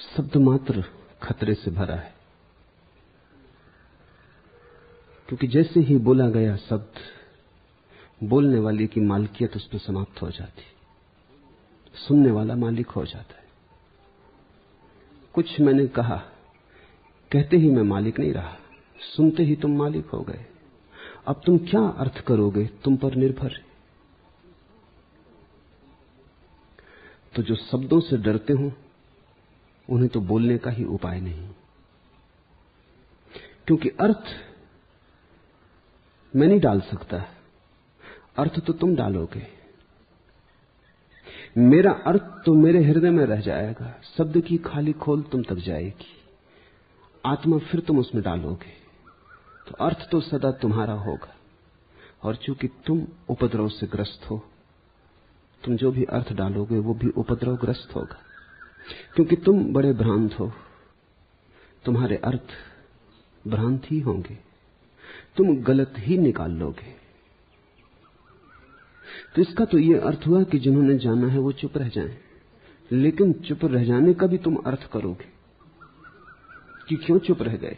शब्द मात्र खतरे से भरा है, क्योंकि जैसे ही बोला गया शब्द, बोलने वाले की मालिकियत उस पर समाप्त हो जाती, सुनने वाला मालिक हो जाता है। कुछ मैंने कहा, कहते ही मैं मालिक नहीं रहा, सुनते ही तुम मालिक हो गए। अब तुम क्या अर्थ करोगे तुम पर निर्भर है। तो जो शब्दों से डरते हो उन्हें तो बोलने का ही उपाय नहीं, क्योंकि अर्थ मैं नहीं डाल सकता, अर्थ तो तुम डालोगे। मेरा अर्थ तो मेरे हृदय में रह जाएगा, शब्द की खाली खोल तुम तक जाएगी, आत्मा फिर तुम उसमें डालोगे, तो अर्थ तो सदा तुम्हारा होगा। और चूंकि तुम उपद्रव से ग्रस्त हो, तुम जो भी अर्थ डालोगे वो भी उपद्रवग्रस्त होगा, क्योंकि तुम बड़े भ्रांत हो, तुम्हारे अर्थ भ्रांत ही होंगे, तुम गलत ही निकाल लोगे। तो इसका तो ये अर्थ हुआ कि जिन्होंने जाना है वो चुप रह जाएं, लेकिन चुप रह जाने का भी तुम अर्थ करोगे कि क्यों चुप रह गए।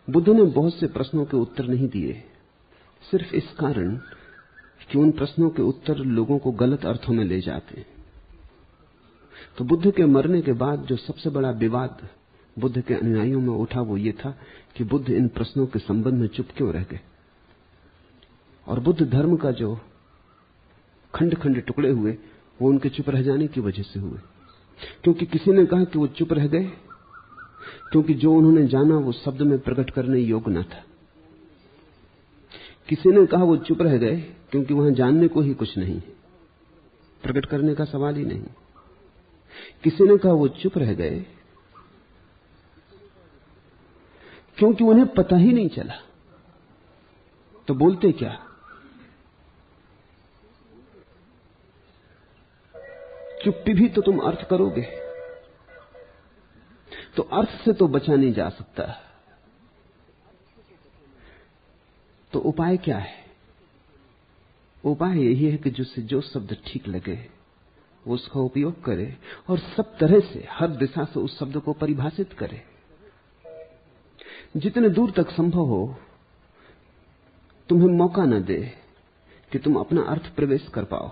बुद्ध ने बहुत से प्रश्नों के उत्तर नहीं दिए, सिर्फ इस कारण कि उन प्रश्नों के उत्तर लोगों को गलत अर्थों में ले जाते हैं। तो बुद्ध के मरने के बाद जो सबसे बड़ा विवाद बुद्ध के अनुयायियों में उठा वो ये था कि बुद्ध इन प्रश्नों के संबंध में चुप क्यों रह गए। और बुद्ध धर्म का जो खंड खंड टुकड़े हुए वो उनके चुप रह जाने की वजह से हुए। क्योंकि किसी ने कहा कि वो चुप रह गए क्योंकि जो उन्होंने जाना वो शब्द में प्रकट करने योग्य न था। किसी ने कहा वो चुप रह गए क्योंकि वहां जानने को ही कुछ नहीं, प्रकट करने का सवाल ही नहीं। किसी ने कहा वो चुप रह गए क्योंकि उन्हें पता ही नहीं चला, तो बोलते क्या। चुप्पी भी तो तुम अर्थ करोगे, तो अर्थ से तो बचा नहीं जा सकता। तो उपाय क्या है? उपाय यही है कि जिससे जो शब्द ठीक लगे वो उसका उपयोग करे और सब तरह से हर दिशा से उस शब्द को परिभाषित करे। जितने दूर तक संभव हो तुम्हें मौका न दे कि तुम अपना अर्थ प्रवेश कर पाओ।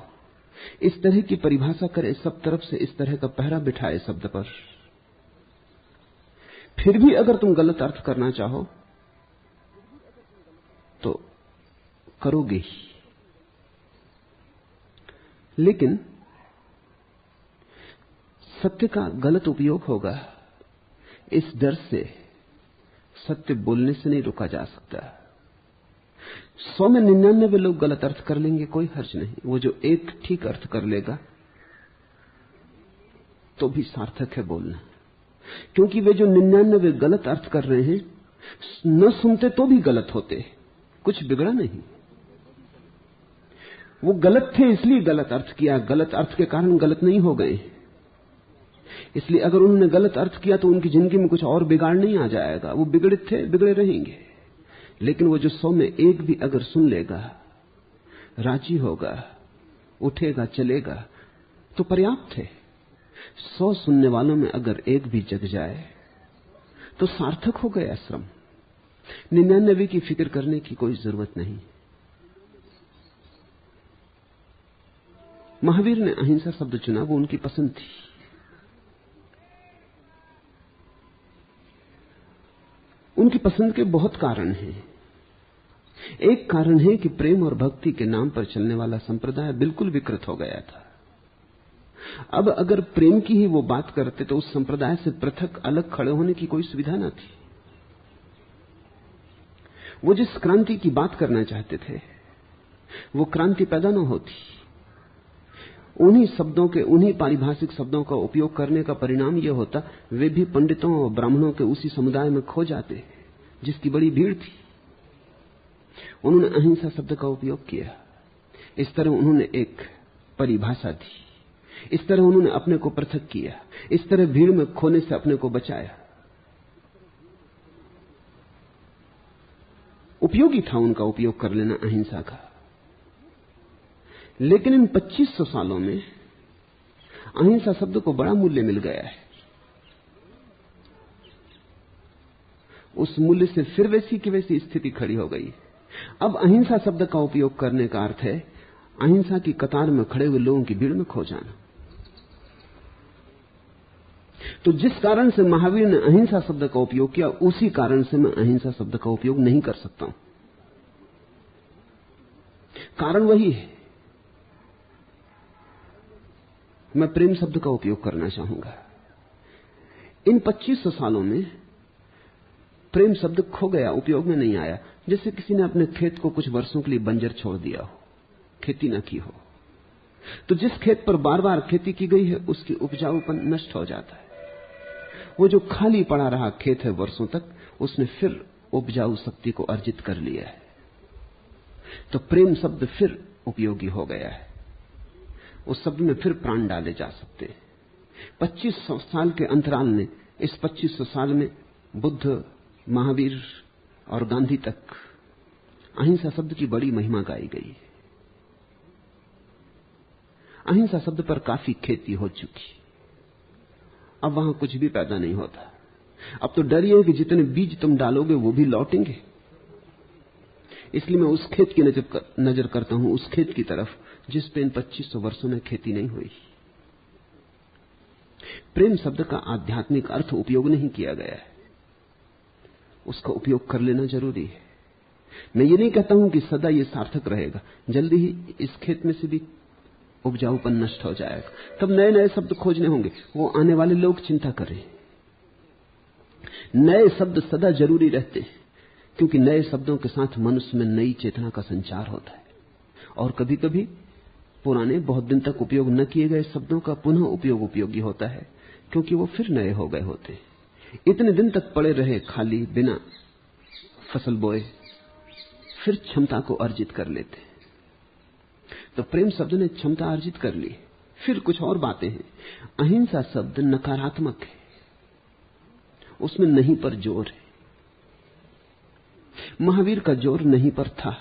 इस तरह की परिभाषा करे, सब तरफ से इस तरह का पहरा बिठाए शब्द पर। फिर भी अगर तुम गलत अर्थ करना चाहो तो करोगे ही, लेकिन सत्य का गलत उपयोग होगा। इस डर से सत्य बोलने से नहीं रोका जा सकता। 100 में 99 लोग गलत अर्थ कर लेंगे, कोई हर्ज नहीं। वो जो एक ठीक अर्थ कर लेगा तो भी सार्थक है बोलना, क्योंकि वे जो 99 गलत अर्थ कर रहे हैं न सुनते तो भी गलत होते, कुछ बिगड़ा नहीं। वो गलत थे इसलिए गलत अर्थ किया, गलत अर्थ के कारण गलत नहीं हो गए। इसलिए अगर उन्होंने गलत अर्थ किया तो उनकी जिंदगी में कुछ और बिगाड़ नहीं आ जाएगा, वो बिगड़े थे बिगड़े रहेंगे। लेकिन वो जो 100 में एक भी अगर सुन लेगा, राजी होगा, उठेगा, चलेगा, तो पर्याप्त है। 100 सुनने वालों में अगर एक भी जग जाए तो सार्थक हो गया श्रम। 99 की फिक्र करने की कोई जरूरत नहीं। महावीर ने अहिंसा शब्द चुना, वो उनकी पसंद थी। उनकी पसंद के बहुत कारण हैं। एक कारण है कि प्रेम और भक्ति के नाम पर चलने वाला संप्रदाय बिल्कुल विकृत हो गया था। अब अगर प्रेम की ही वो बात करते तो उस संप्रदाय से पृथक अलग खड़े होने की कोई सुविधा न थी। वो जिस क्रांति की बात करना चाहते थे वो क्रांति पैदा न होती। उन्हीं शब्दों के, उन्हीं पारिभाषिक शब्दों का उपयोग करने का परिणाम यह होता वे भी पंडितों और ब्राह्मणों के उसी समुदाय में खो जाते जिसकी बड़ी भीड़ थी। उन्होंने अहिंसा शब्द का उपयोग किया, इस तरह उन्होंने एक परिभाषा दी, इस तरह उन्होंने अपने को पृथक किया, इस तरह भीड़ में खोने से अपने को बचाया। उपयोगी था उनका उपयोग कर लेना अहिंसा का। लेकिन इन 2500 सालों में अहिंसा शब्द को बड़ा मूल्य मिल गया है। उस मूल्य से फिर वैसी की वैसी स्थिति खड़ी हो गई। अब अहिंसा शब्द का उपयोग करने का अर्थ है अहिंसा की कतार में खड़े हुए लोगों की भीड़ में खो जाना। तो जिस कारण से महावीर ने अहिंसा शब्द का उपयोग किया, उसी कारण से मैं अहिंसा शब्द का उपयोग नहीं कर सकता हूं। कारण वही है। मैं प्रेम शब्द का उपयोग करना चाहूंगा। इन 2500 सालों में प्रेम शब्द खो गया, उपयोग में नहीं आया। जैसे किसी ने अपने खेत को कुछ वर्षों के लिए बंजर छोड़ दिया हो, खेती न की हो, तो जिस खेत पर बार बार खेती की गई है उसकी उपजाऊपन नष्ट हो जाता है। वो जो खाली पड़ा रहा खेत है वर्षों तक, उसने फिर उपजाऊ शक्ति को अर्जित कर लिया है। तो प्रेम शब्द फिर उपयोगी हो गया है। उस शब्द में फिर प्राण डाले जा सकते हैं। 2500 साल के अंतराल ने, इस 2500 साल में बुद्ध, महावीर और गांधी तक अहिंसा शब्द की बड़ी महिमा गाई गई। अहिंसा शब्द पर काफी खेती हो चुकी। अब वहां कुछ भी पैदा नहीं होता। अब तो डर यह है कि जितने बीज तुम डालोगे वो भी लौटेंगे। इसलिए मैं उस खेत की नजर करता हूं, उस खेत की तरफ जिस पे इन 2500 वर्षों में खेती नहीं हुई। प्रेम शब्द का आध्यात्मिक अर्थ उपयोग नहीं किया गया है, उसका उपयोग कर लेना जरूरी है। मैं ये नहीं कहता हूं कि सदा ये सार्थक रहेगा, जल्दी ही इस खेत में से भी उपजाऊपन नष्ट हो जाएगा, तब नए नए शब्द खोजने होंगे। वो आने वाले लोग चिंता करें। नए शब्द सदा जरूरी रहते हैं, क्योंकि नए शब्दों के साथ मनुष्य में नई चेतना का संचार होता है। और कभी कभी पुराने, बहुत दिन तक उपयोग न किए गए शब्दों का पुनः उपयोग उपयोगी होता है, क्योंकि वो फिर नए हो गए होते हैं। इतने दिन तक पड़े रहे खाली, बिना फसल बोए, फिर क्षमता को अर्जित कर लेते हैं। तो प्रेम शब्द ने क्षमता अर्जित कर ली। फिर कुछ और बातें हैं। अहिंसा शब्द नकारात्मक है, उसमें नहीं पर जोर है। महावीर का जोर नहीं पर था,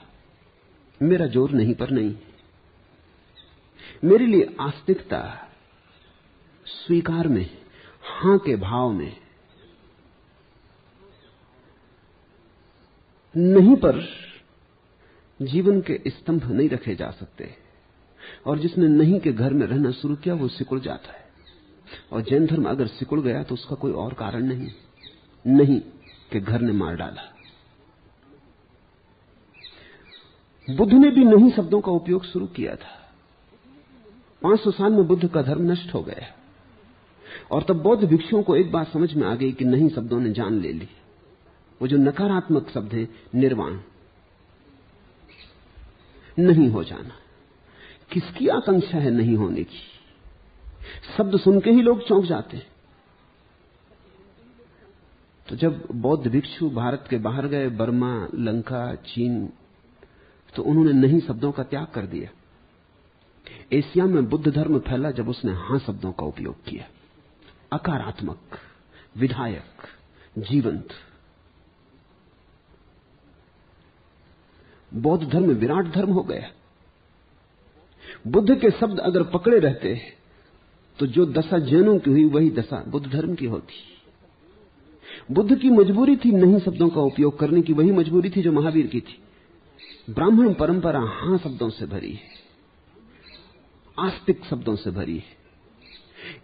मेरा जोर नहीं पर नहीं। मेरे लिए आस्तिकता स्वीकार में, हां के भाव में, नहीं पर जीवन के स्तंभ नहीं रखे जा सकते। और जिसने नहीं के घर में रहना शुरू किया वो सिकुड़ जाता है। और जैन धर्म अगर सिकुड़ गया तो उसका कोई और कारण नहीं, नहीं के घर ने मार डाला। बुद्ध ने भी नहीं शब्दों का उपयोग शुरू किया था। 500 साल में बुद्ध का धर्म नष्ट हो गया, और तब बौद्ध भिक्षुओं को एक बात समझ में आ गई कि नहीं शब्दों ने जान ले ली। वो जो नकारात्मक शब्द है, निर्वाण, नहीं हो जाना। किसकी आकांक्षा है नहीं होने की? शब्द सुन के ही लोग चौंक जाते हैं। तो जब बौद्ध भिक्षु भारत के बाहर गए, बर्मा, लंका, चीन, तो उन्होंने नहीं शब्दों का त्याग कर दिया। एशिया में बुद्ध धर्म फैला जब उसने हां शब्दों का उपयोग किया। अकारात्मक, विधायक, जीवंत। बौद्ध धर्म विराट धर्म हो गया। बुद्ध के शब्द अगर पकड़े रहते तो जो दशा जैनों की हुई वही दशा बुद्ध धर्म की होती। बुद्ध की मजबूरी थी नहीं शब्दों का उपयोग करने की, वही मजबूरी थी जो महावीर की थी। ब्राह्मण परंपरा हां शब्दों से भरी है, आस्तिक शब्दों से भरी है।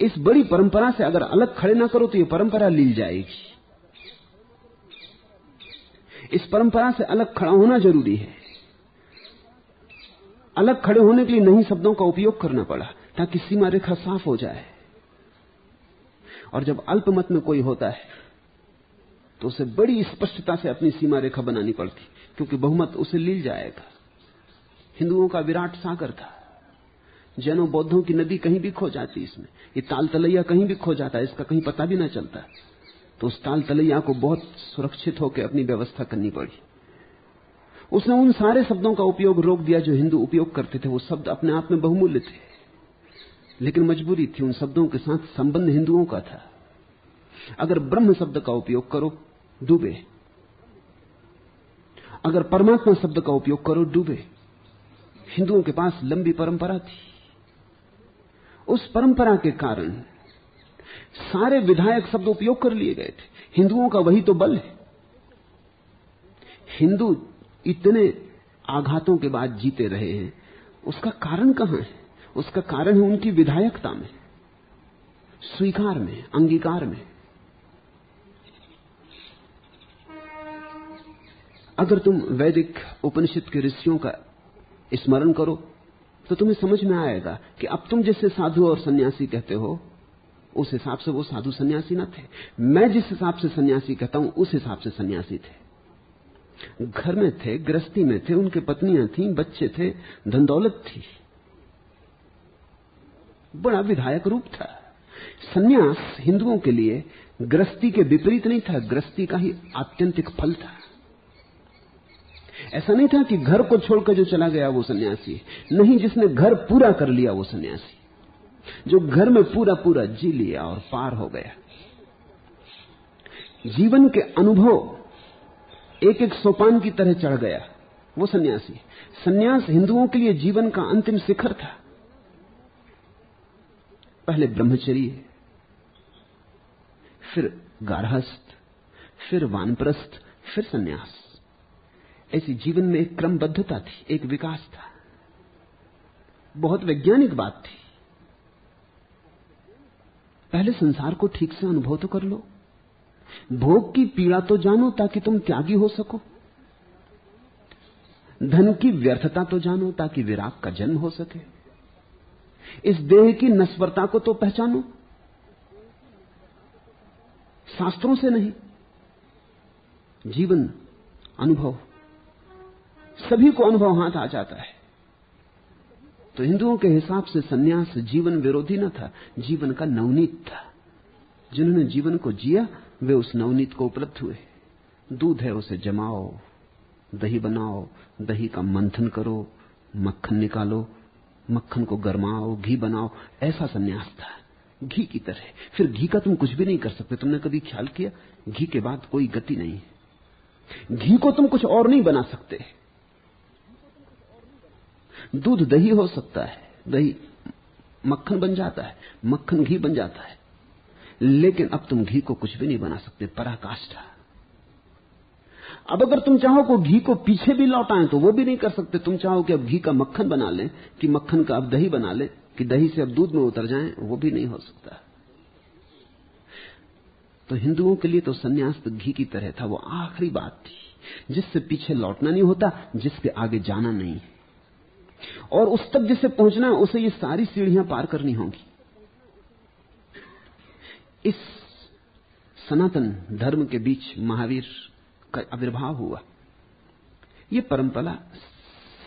इस बड़ी परंपरा से अगर अलग खड़े ना करो तो ये परंपरा लील जाएगी। इस परंपरा से अलग खड़ा होना जरूरी है। अलग खड़े होने के लिए नहीं शब्दों का उपयोग करना पड़ा, ताकि सीमा रेखा साफ हो जाए। और जब अल्पमत में कोई होता है तो उसे बड़ी स्पष्टता से अपनी सीमा रेखा बनानी पड़ती, क्योंकि बहुमत उसे लील जाएगा। हिंदुओं का विराट सागर था, जैनों बौद्धों की नदी कहीं भी खो जाती। इसमें ये ताल तलैया कहीं भी खो जाता है, इसका कहीं पता भी ना चलता। तो उस ताल तलैया को बहुत सुरक्षित होकर अपनी व्यवस्था करनी पड़ी। उसने उन सारे शब्दों का उपयोग रोक दिया जो हिंदू उपयोग करते थे। वो शब्द अपने आप में बहुमूल्य थे, लेकिन मजबूरी थी, उन शब्दों के साथ संबंध हिंदुओं का था। अगर ब्रह्म शब्द का उपयोग करो, डूबे। अगर परमात्मा शब्द का उपयोग करो, डूबे। हिंदुओं के पास लंबी परंपरा थी। उस परंपरा के कारण सारे विधायक शब्द उपयोग कर लिए गए थे। हिंदुओं का वही तो बल है। हिंदू इतने आघातों के बाद जीते रहे हैं, उसका कारण कहां है? उसका कारण है उनकी विधायकता में, स्वीकार में, अंगीकार में। अगर तुम वैदिक उपनिषद के ऋषियों का स्मरण करो तो तुम्हें समझ में आएगा कि अब तुम जिसे साधु और सन्यासी कहते हो, उस हिसाब से वो साधु सन्यासी न थे। मैं जिस हिसाब से सन्यासी कहता हूं, उस हिसाब से सन्यासी थे। घर में थे, गृहस्थी में थे, उनके पत्नियां थीं, बच्चे थे, धन दौलत थी, बड़ा विधायक रूप था। सन्यास हिंदुओं के लिए गृहस्थी के विपरीत नहीं था, गृहस्थी का ही आत्यंतिक फल था। ऐसा नहीं था कि घर को छोड़कर जो चला गया वो सन्यासी, नहीं, जिसने घर पूरा कर लिया वो सन्यासी, जो घर में पूरा पूरा जी लिया और पार हो गया। जीवन के अनुभव एक एक सोपान की तरह चढ़ गया, वो सन्यासी। सन्यास हिंदुओं के लिए जीवन का अंतिम शिखर था। पहले ब्रह्मचर्य, फिर गारहस्थ, फिर वानप्रस्थ, फिर सन्यास। ऐसी जीवन में एक क्रमबद्धता थी, एक विकास था। बहुत वैज्ञानिक बात थी। पहले संसार को ठीक से अनुभव तो कर लो, भोग की पीड़ा तो जानो ताकि तुम त्यागी हो सको, धन की व्यर्थता तो जानो ताकि विराग का जन्म हो सके, इस देह की नश्वरता को तो पहचानो, शास्त्रों से नहीं, जीवन अनुभव, सभी को अनुभव हाथ आ जाता है। तो हिंदुओं के हिसाब से सन्यास जीवन विरोधी न था, जीवन का नवनीत था। जिन्होंने जीवन को जिया वे उस नवनीत को उपलब्ध हुए। दूध है, उसे जमाओ, दही बनाओ, दही का मंथन करो, मक्खन निकालो, मक्खन को गरमाओ, घी बनाओ, ऐसा सन्यास था, घी की तरह। फिर घी का तुम कुछ भी नहीं कर सकते। तुमने कभी ख्याल किया, घी के बाद कोई गति नहीं है। घी को तुम कुछ और नहीं बना सकते। दूध दही हो सकता है, दही मक्खन बन जाता है, मक्खन घी बन जाता है, लेकिन अब तुम घी को कुछ भी नहीं बना सकते, पराकाष्ठा। अब अगर तुम चाहो को घी को पीछे भी लौटाएं तो वो भी नहीं कर सकते। तुम चाहो कि अब घी का मक्खन बना लें, कि मक्खन का अब दही बना लें, कि दही से अब दूध में उतर जाएं, वो भी नहीं हो सकता। तो हिंदुओं के लिए तो सन्यास तो घी की तरह था, वो आखिरी बात थी जिससे पीछे लौटना नहीं होता, जिसके आगे जाना नहीं है, और उस तक जिसे पहुंचना है उसे ये सारी सीढ़ियां पार करनी होंगी। इस सनातन धर्म के बीच महावीर का आविर्भाव हुआ। ये परंपरा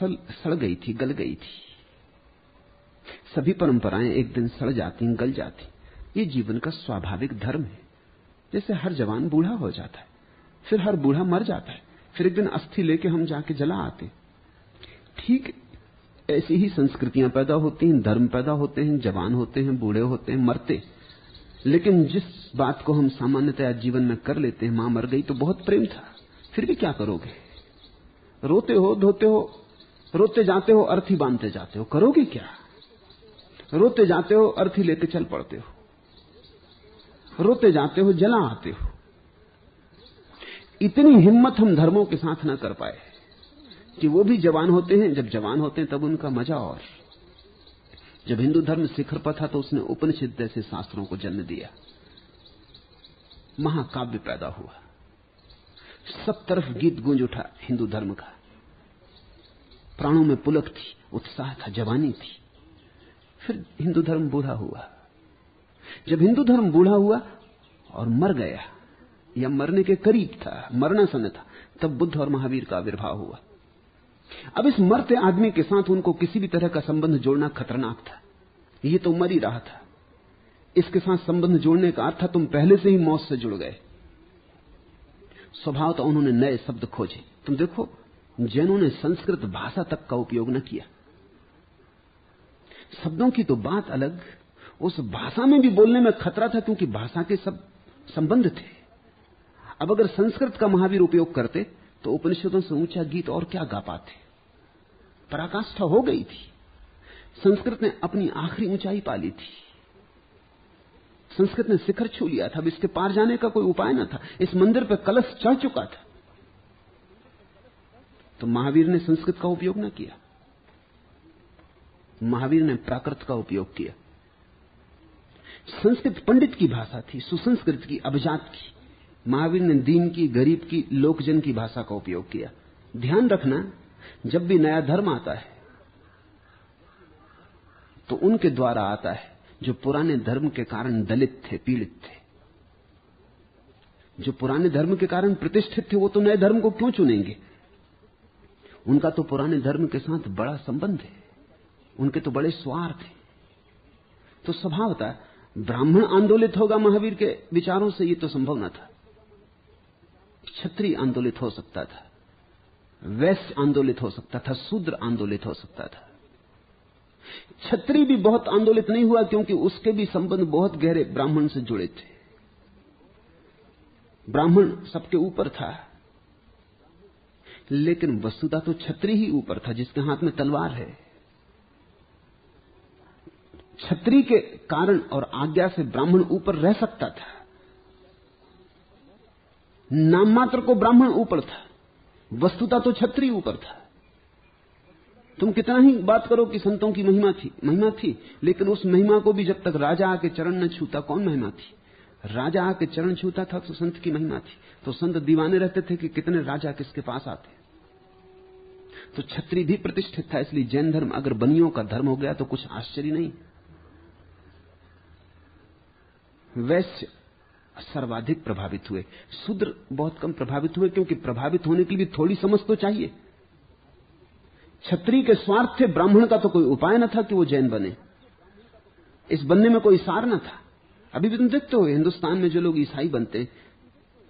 सड़ गई थी, गल गई थी। सभी परंपराएं एक दिन सड़ जाती, गल जाती। ये जीवन का स्वाभाविक धर्म है। जैसे हर जवान बूढ़ा हो जाता है, फिर हर बूढ़ा मर जाता है, फिर एक दिन अस्थि लेके हम जाके जला आते। ठीक ऐसी ही संस्कृतियां पैदा होती हैं, धर्म पैदा होते हैं, जवान होते हैं, बूढ़े होते हैं, मरते। लेकिन जिस बात को हम सामान्यतः जीवन में कर लेते हैं, मां मर गई तो बहुत प्रेम था, फिर भी क्या करोगे? रोते हो, धोते हो, रोते जाते हो, अर्थी बांधते जाते हो, करोगे क्या? रोते जाते हो, अर्थी लेके चल पड़ते हो, रोते जाते हो, जला आते हो। इतनी हिम्मत हम धर्मों के साथ ना कर पाए कि वो भी जवान होते हैं। जब जवान होते हैं तब उनका मजा। और जब हिंदू धर्म शिखर पर था तो उसने उपनिषद जैसे शास्त्रों को जन्म दिया, महाकाव्य पैदा हुआ, सब तरफ गीत गूंज उठा हिंदू धर्म का। प्राणों में पुलक थी, उत्साह था, जवानी थी। फिर हिंदू धर्म बूढ़ा हुआ। जब हिंदू धर्म बूढ़ा हुआ और मर गया या मरने के करीब था, मरना समय था, तब बुद्ध और महावीर का आविर्भाव हुआ। अब इस मरते आदमी के साथ उनको किसी भी तरह का संबंध जोड़ना खतरनाक था। ये तो मर ही रहा था, इसके साथ संबंध जोड़ने का अर्थ था तुम पहले से ही मौत से जुड़ गए। स्वभाव तो उन्होंने नए शब्द खोजे। तुम देखो, जैनों ने संस्कृत भाषा तक का उपयोग न किया। शब्दों की तो बात अलग, उस भाषा में भी बोलने में खतरा था, क्योंकि भाषा के सब संबंध थे। अब अगर संस्कृत का महावीर उपयोग करते तो उपनिषदों से ऊंचा गीत और क्या गा पाते? पराकाष्ठा हो गई थी। संस्कृत ने अपनी आखिरी ऊंचाई पा ली थी। संस्कृत ने शिखर छू लिया था। अब इसके पार जाने का कोई उपाय न था। इस मंदिर पर कलश चढ़ चुका था। तो महावीर ने संस्कृत का उपयोग न किया। महावीर ने प्राकृत का उपयोग किया। संस्कृत पंडित की भाषा थी, सुसंस्कृत की, अभिजात की। महावीर ने दीन की, गरीब की, लोकजन की भाषा का उपयोग किया। ध्यान रखना, जब भी नया धर्म आता है तो उनके द्वारा आता है जो पुराने धर्म के कारण दलित थे, पीड़ित थे। जो पुराने धर्म के कारण प्रतिष्ठित थे वो तो नए धर्म को क्यों चुनेंगे? उनका तो पुराने धर्म के साथ बड़ा संबंध है, उनके तो बड़े स्वार्थ हैं। तो स्वभावतः ब्राह्मण आंदोलित होगा महावीर के विचारों से, ये तो संभव न था। क्षत्रिय आंदोलित हो सकता था, वैश्य आंदोलित हो सकता था, शूद्र आंदोलित हो सकता था। क्षत्रिय भी बहुत आंदोलित नहीं हुआ क्योंकि उसके भी संबंध बहुत गहरे ब्राह्मण से जुड़े थे। ब्राह्मण सबके ऊपर था, लेकिन वस्तुतः तो क्षत्रिय ही ऊपर था जिसके हाथ में तलवार है। क्षत्रिय के कारण और आज्ञा से ब्राह्मण ऊपर रह सकता था। नाम मात्र को ब्राह्मण ऊपर था, वस्तुतः तो क्षत्रिय ऊपर था। तुम कितना ही बात करो कि संतों की महिमा थी, लेकिन उस महिमा को भी जब तक राजा आके चरण न छूता, कौन महिमा थी? राजा आके चरण छूता था तो संत की महिमा थी। तो संत दीवाने रहते थे कि कितने राजा किसके पास आते। तो क्षत्रिय भी प्रतिष्ठित था। इसलिए जैन धर्म अगर बनियों का धर्म हो गया तो कुछ आश्चर्य नहीं। वैश्य सर्वाधिक प्रभावित हुए, शूद्र बहुत कम प्रभावित हुए, क्योंकि प्रभावित होने के लिए थोड़ी समझ तो चाहिए। क्षत्रिय के स्वार्थ थे, ब्राह्मण का तो कोई उपाय न था कि वो जैन बने। इस बनने में कोई सार न था। अभी भी तुम देखते हो हिंदुस्तान में जो लोग ईसाई बनते,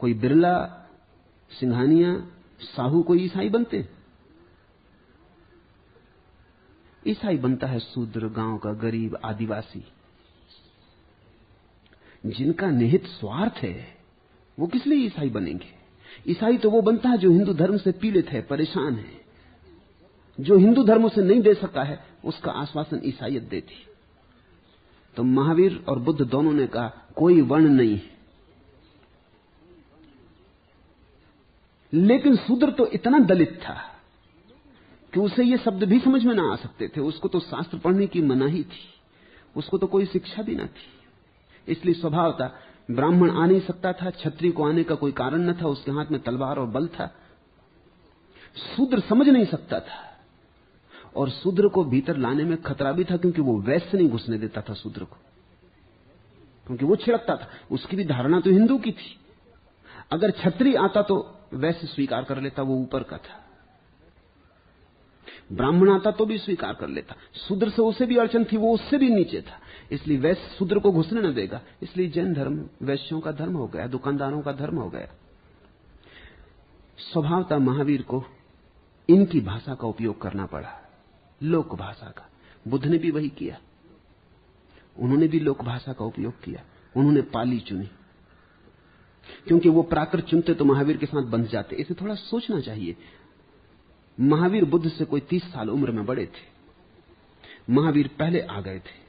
कोई बिरला, सिंघानिया, साहू, कोई ईसाई बनते। ईसाई बनता है शूद्र, गांव का गरीब, आदिवासी। जिनका निहित स्वार्थ है वो किस लिए ईसाई बनेंगे? ईसाई तो वो बनता है जो हिंदू धर्म से पीड़ित है, परेशान है, जो हिंदू धर्म से नहीं दे सका है, उसका आश्वासन ईसाईयत देती। तो महावीर और बुद्ध दोनों ने कहा कोई वर्ण नहीं है। लेकिन शूद्र तो इतना दलित था कि उसे ये शब्द भी समझ में ना आ सकते थे। उसको तो शास्त्र पढ़ने की मनाही थी, उसको तो कोई शिक्षा भी ना थी। इसलिए स्वभाव था, ब्राह्मण आ नहीं सकता था, क्षत्रिय को आने का कोई कारण न था, उसके हाथ में तलवार और बल था। शूद्र समझ नहीं सकता था, और शूद्र को भीतर लाने में खतरा भी था, क्योंकि वो वैश्य नहीं घुसने देता था शूद्र को, क्योंकि वो छिड़कता था। उसकी भी धारणा तो हिंदू की थी। अगर क्षत्रिय आता तो वैश्य स्वीकार कर लेता, वो ऊपर का था। ब्राह्मण आता तो भी स्वीकार कर लेता। शूद्र से उसे भी अड़चन थी, वो उससे भी नीचे था। इसलिए वैश्य शूद्र को घुसने न देगा। इसलिए जैन धर्म वैश्यों का धर्म हो गया, दुकानदारों का धर्म हो गया। स्वभावतः महावीर को इनकी भाषा का उपयोग करना पड़ा, लोक भाषा का। बुद्ध ने भी वही किया, उन्होंने भी लोक भाषा का उपयोग किया। उन्होंने पाली चुनी, क्योंकि वो प्राकृत चुनते तो महावीर के साथ बंध जाते। इसे थोड़ा सोचना चाहिए। महावीर बुद्ध से कोई 30 साल उम्र में बड़े थे। महावीर पहले आ गए थे,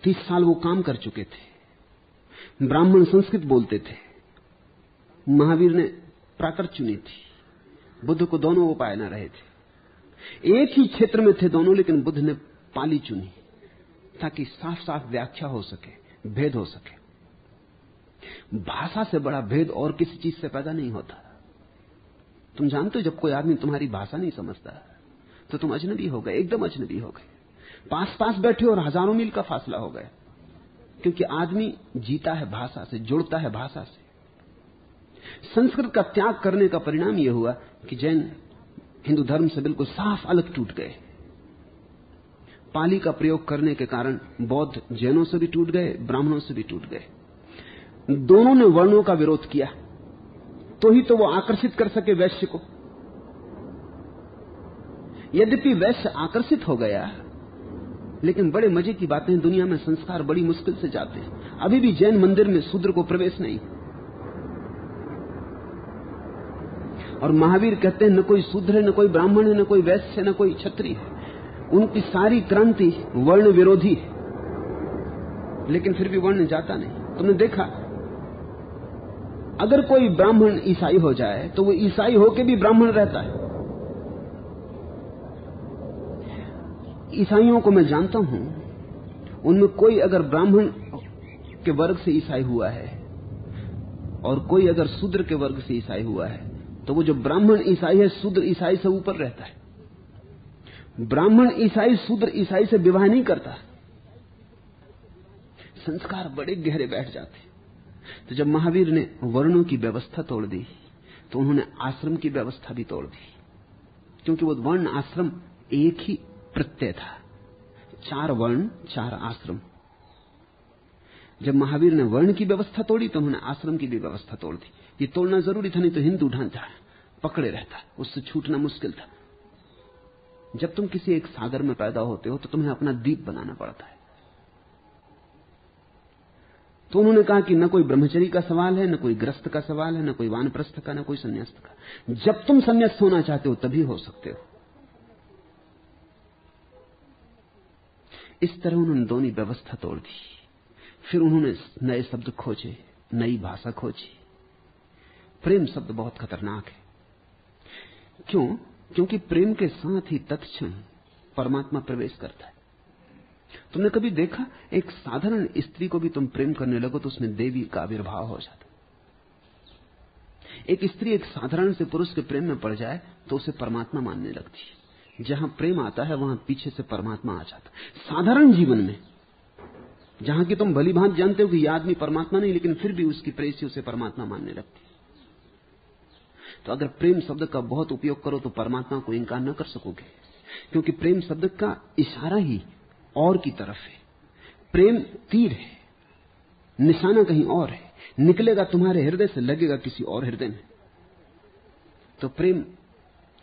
30 साल वो काम कर चुके थे। ब्राह्मण संस्कृत बोलते थे, महावीर ने प्राकृत चुनी थी। बुद्ध को दोनों उपाय न रहे थे, एक ही क्षेत्र में थे दोनों, लेकिन बुद्ध ने पाली चुनी ताकि साफ साफ व्याख्या हो सके, भेद हो सके। भाषा से बड़ा भेद और किसी चीज से पैदा नहीं होता। तुम जानते हो, जब कोई आदमी तुम्हारी भाषा नहीं समझता तो तुम अजनबी हो गए, एकदम अजनबी हो गए। पास पास बैठे और हजारों मील का फासला हो गया, क्योंकि आदमी जीता है भाषा से, जुड़ता है भाषा से। संस्कृत का त्याग करने का परिणाम यह हुआ कि जैन हिंदू धर्म से बिल्कुल साफ अलग टूट गए। पाली का प्रयोग करने के कारण बौद्ध जैनों से भी टूट गए, ब्राह्मणों से भी टूट गए। दोनों ने वर्णों का विरोध किया, तो ही तो वो आकर्षित कर सके वैश्य को। यद्यपि वैश्य आकर्षित हो गया, लेकिन बड़े मजे की बातें, दुनिया में संस्कार बड़ी मुश्किल से जाते हैं। अभी भी जैन मंदिर में शूद्र को प्रवेश नहीं। और महावीर कहते हैं न कोई शूद्र है, न कोई ब्राह्मण है, न कोई वैश्य है, न कोई क्षत्रिय है। उनकी सारी क्रांति वर्ण विरोधी है, लेकिन फिर भी वर्ण जाता नहीं। तुमने देखा, अगर कोई ब्राह्मण ईसाई हो जाए तो वो ईसाई होके भी ब्राह्मण रहता है। ईसाइयों को मैं जानता हूं, उनमें कोई अगर ब्राह्मण के वर्ग से ईसाई हुआ है और कोई अगर शूद्र के वर्ग से ईसाई हुआ है, तो वो जो ब्राह्मण ईसाई है शूद्र ईसाई से ऊपर रहता है। ब्राह्मण ईसाई शूद्र ईसाई से विवाह नहीं करता। संस्कार बड़े गहरे बैठ जाते। तो जब महावीर ने वर्णों की व्यवस्था तोड़ दी तो उन्होंने आश्रम की व्यवस्था भी तोड़ दी, क्योंकि वो वर्ण आश्रम एक ही प्रत्यय था। 4 वर्ण 4 आश्रम। जब महावीर ने वर्ण की व्यवस्था तोड़ी तो उन्होंने आश्रम की भी व्यवस्था तोड़ दी। ये तोड़ना जरूरी था, नहीं तो हिंदू ढांचा पकड़े रहता, उससे छूटना मुश्किल था। जब तुम किसी एक सागर में पैदा होते हो तो तुम्हें अपना द्वीप बनाना पड़ता है। तो उन्होंने कहा कि न कोई ब्रह्मचर्य का सवाल है, न कोई ग्रस्त का सवाल है, न कोई वानप्रस्थ का, न कोई संन्यास्त का। जब तुम संन्यास्त होना चाहते हो तभी हो सकते हो। इस तरह उन्होंने दोनों व्यवस्था तोड़ दी। फिर उन्होंने नए शब्द खोजे, नई भाषा खोजी। प्रेम शब्द बहुत खतरनाक है। क्यों? क्योंकि प्रेम के साथ ही तत्क्षण परमात्मा प्रवेश करता है। तुमने कभी देखा, एक साधारण स्त्री को भी तुम प्रेम करने लगो तो उसमें देवी का आविर्भाव हो जाता। एक स्त्री एक साधारण से पुरुष के प्रेम में पड़ जाए तो उसे परमात्मा मानने लगती। जहां प्रेम आता है वहां पीछे से परमात्मा आ जाता। साधारण जीवन में जहां कि तुम भली भांति जानते हो कि यह आदमी परमात्मा नहीं, लेकिन फिर भी उसकी प्रेसी उसे परमात्मा मानने लगती। तो अगर प्रेम शब्द का बहुत उपयोग करो तो परमात्मा को इंकार न कर सकोगे, क्योंकि प्रेम शब्द का इशारा ही और की तरफ है। प्रेम तीर है, निशाना कहीं और है, निकलेगा तुम्हारे हृदय से, लगेगा किसी और हृदय में। तो प्रेम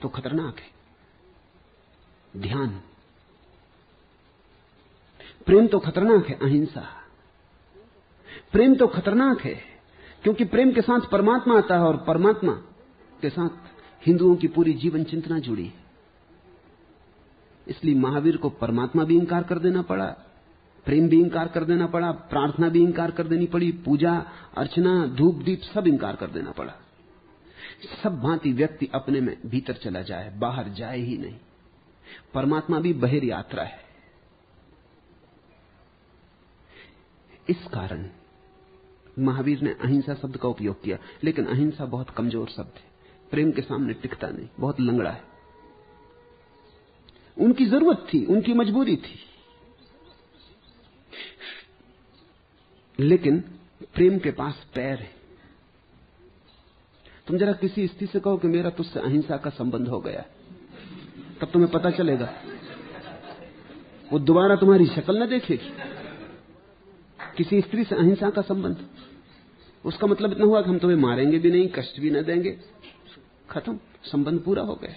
तो खतरनाक है। ध्यान, प्रेम तो खतरनाक है। अहिंसा, प्रेम तो खतरनाक है, क्योंकि प्रेम के साथ परमात्मा आता है और परमात्मा के साथ हिंदुओं की पूरी जीवन चिंतना जुड़ी है। इसलिए महावीर को परमात्मा भी इंकार कर देना पड़ा, प्रेम भी इंकार कर देना पड़ा, प्रार्थना भी इंकार कर देनी पड़ी, पूजा अर्चना धूप दीप सब इंकार कर देना पड़ा। सब भांति व्यक्ति अपने में भीतर चला जाए, बाहर जाए ही नहीं। परमात्मा भी बहिर यात्रा है। इस कारण महावीर ने अहिंसा शब्द का उपयोग किया, लेकिन अहिंसा बहुत कमजोर शब्द है, प्रेम के सामने टिकता नहीं, बहुत लंगड़ा है। उनकी जरूरत थी, उनकी मजबूरी थी, लेकिन प्रेम के पास पैर है। तुम जरा किसी स्त्री से कहो कि मेरा तुझसे अहिंसा का संबंध हो गया, तब तुम्हें पता चलेगा। वो दोबारा तुम्हारी शक्ल न देखेगी। किसी स्त्री से अहिंसा का संबंध, उसका मतलब इतना हुआ कि हम तुम्हें मारेंगे भी नहीं, कष्ट भी न देंगे, खत्म, संबंध पूरा हो गया।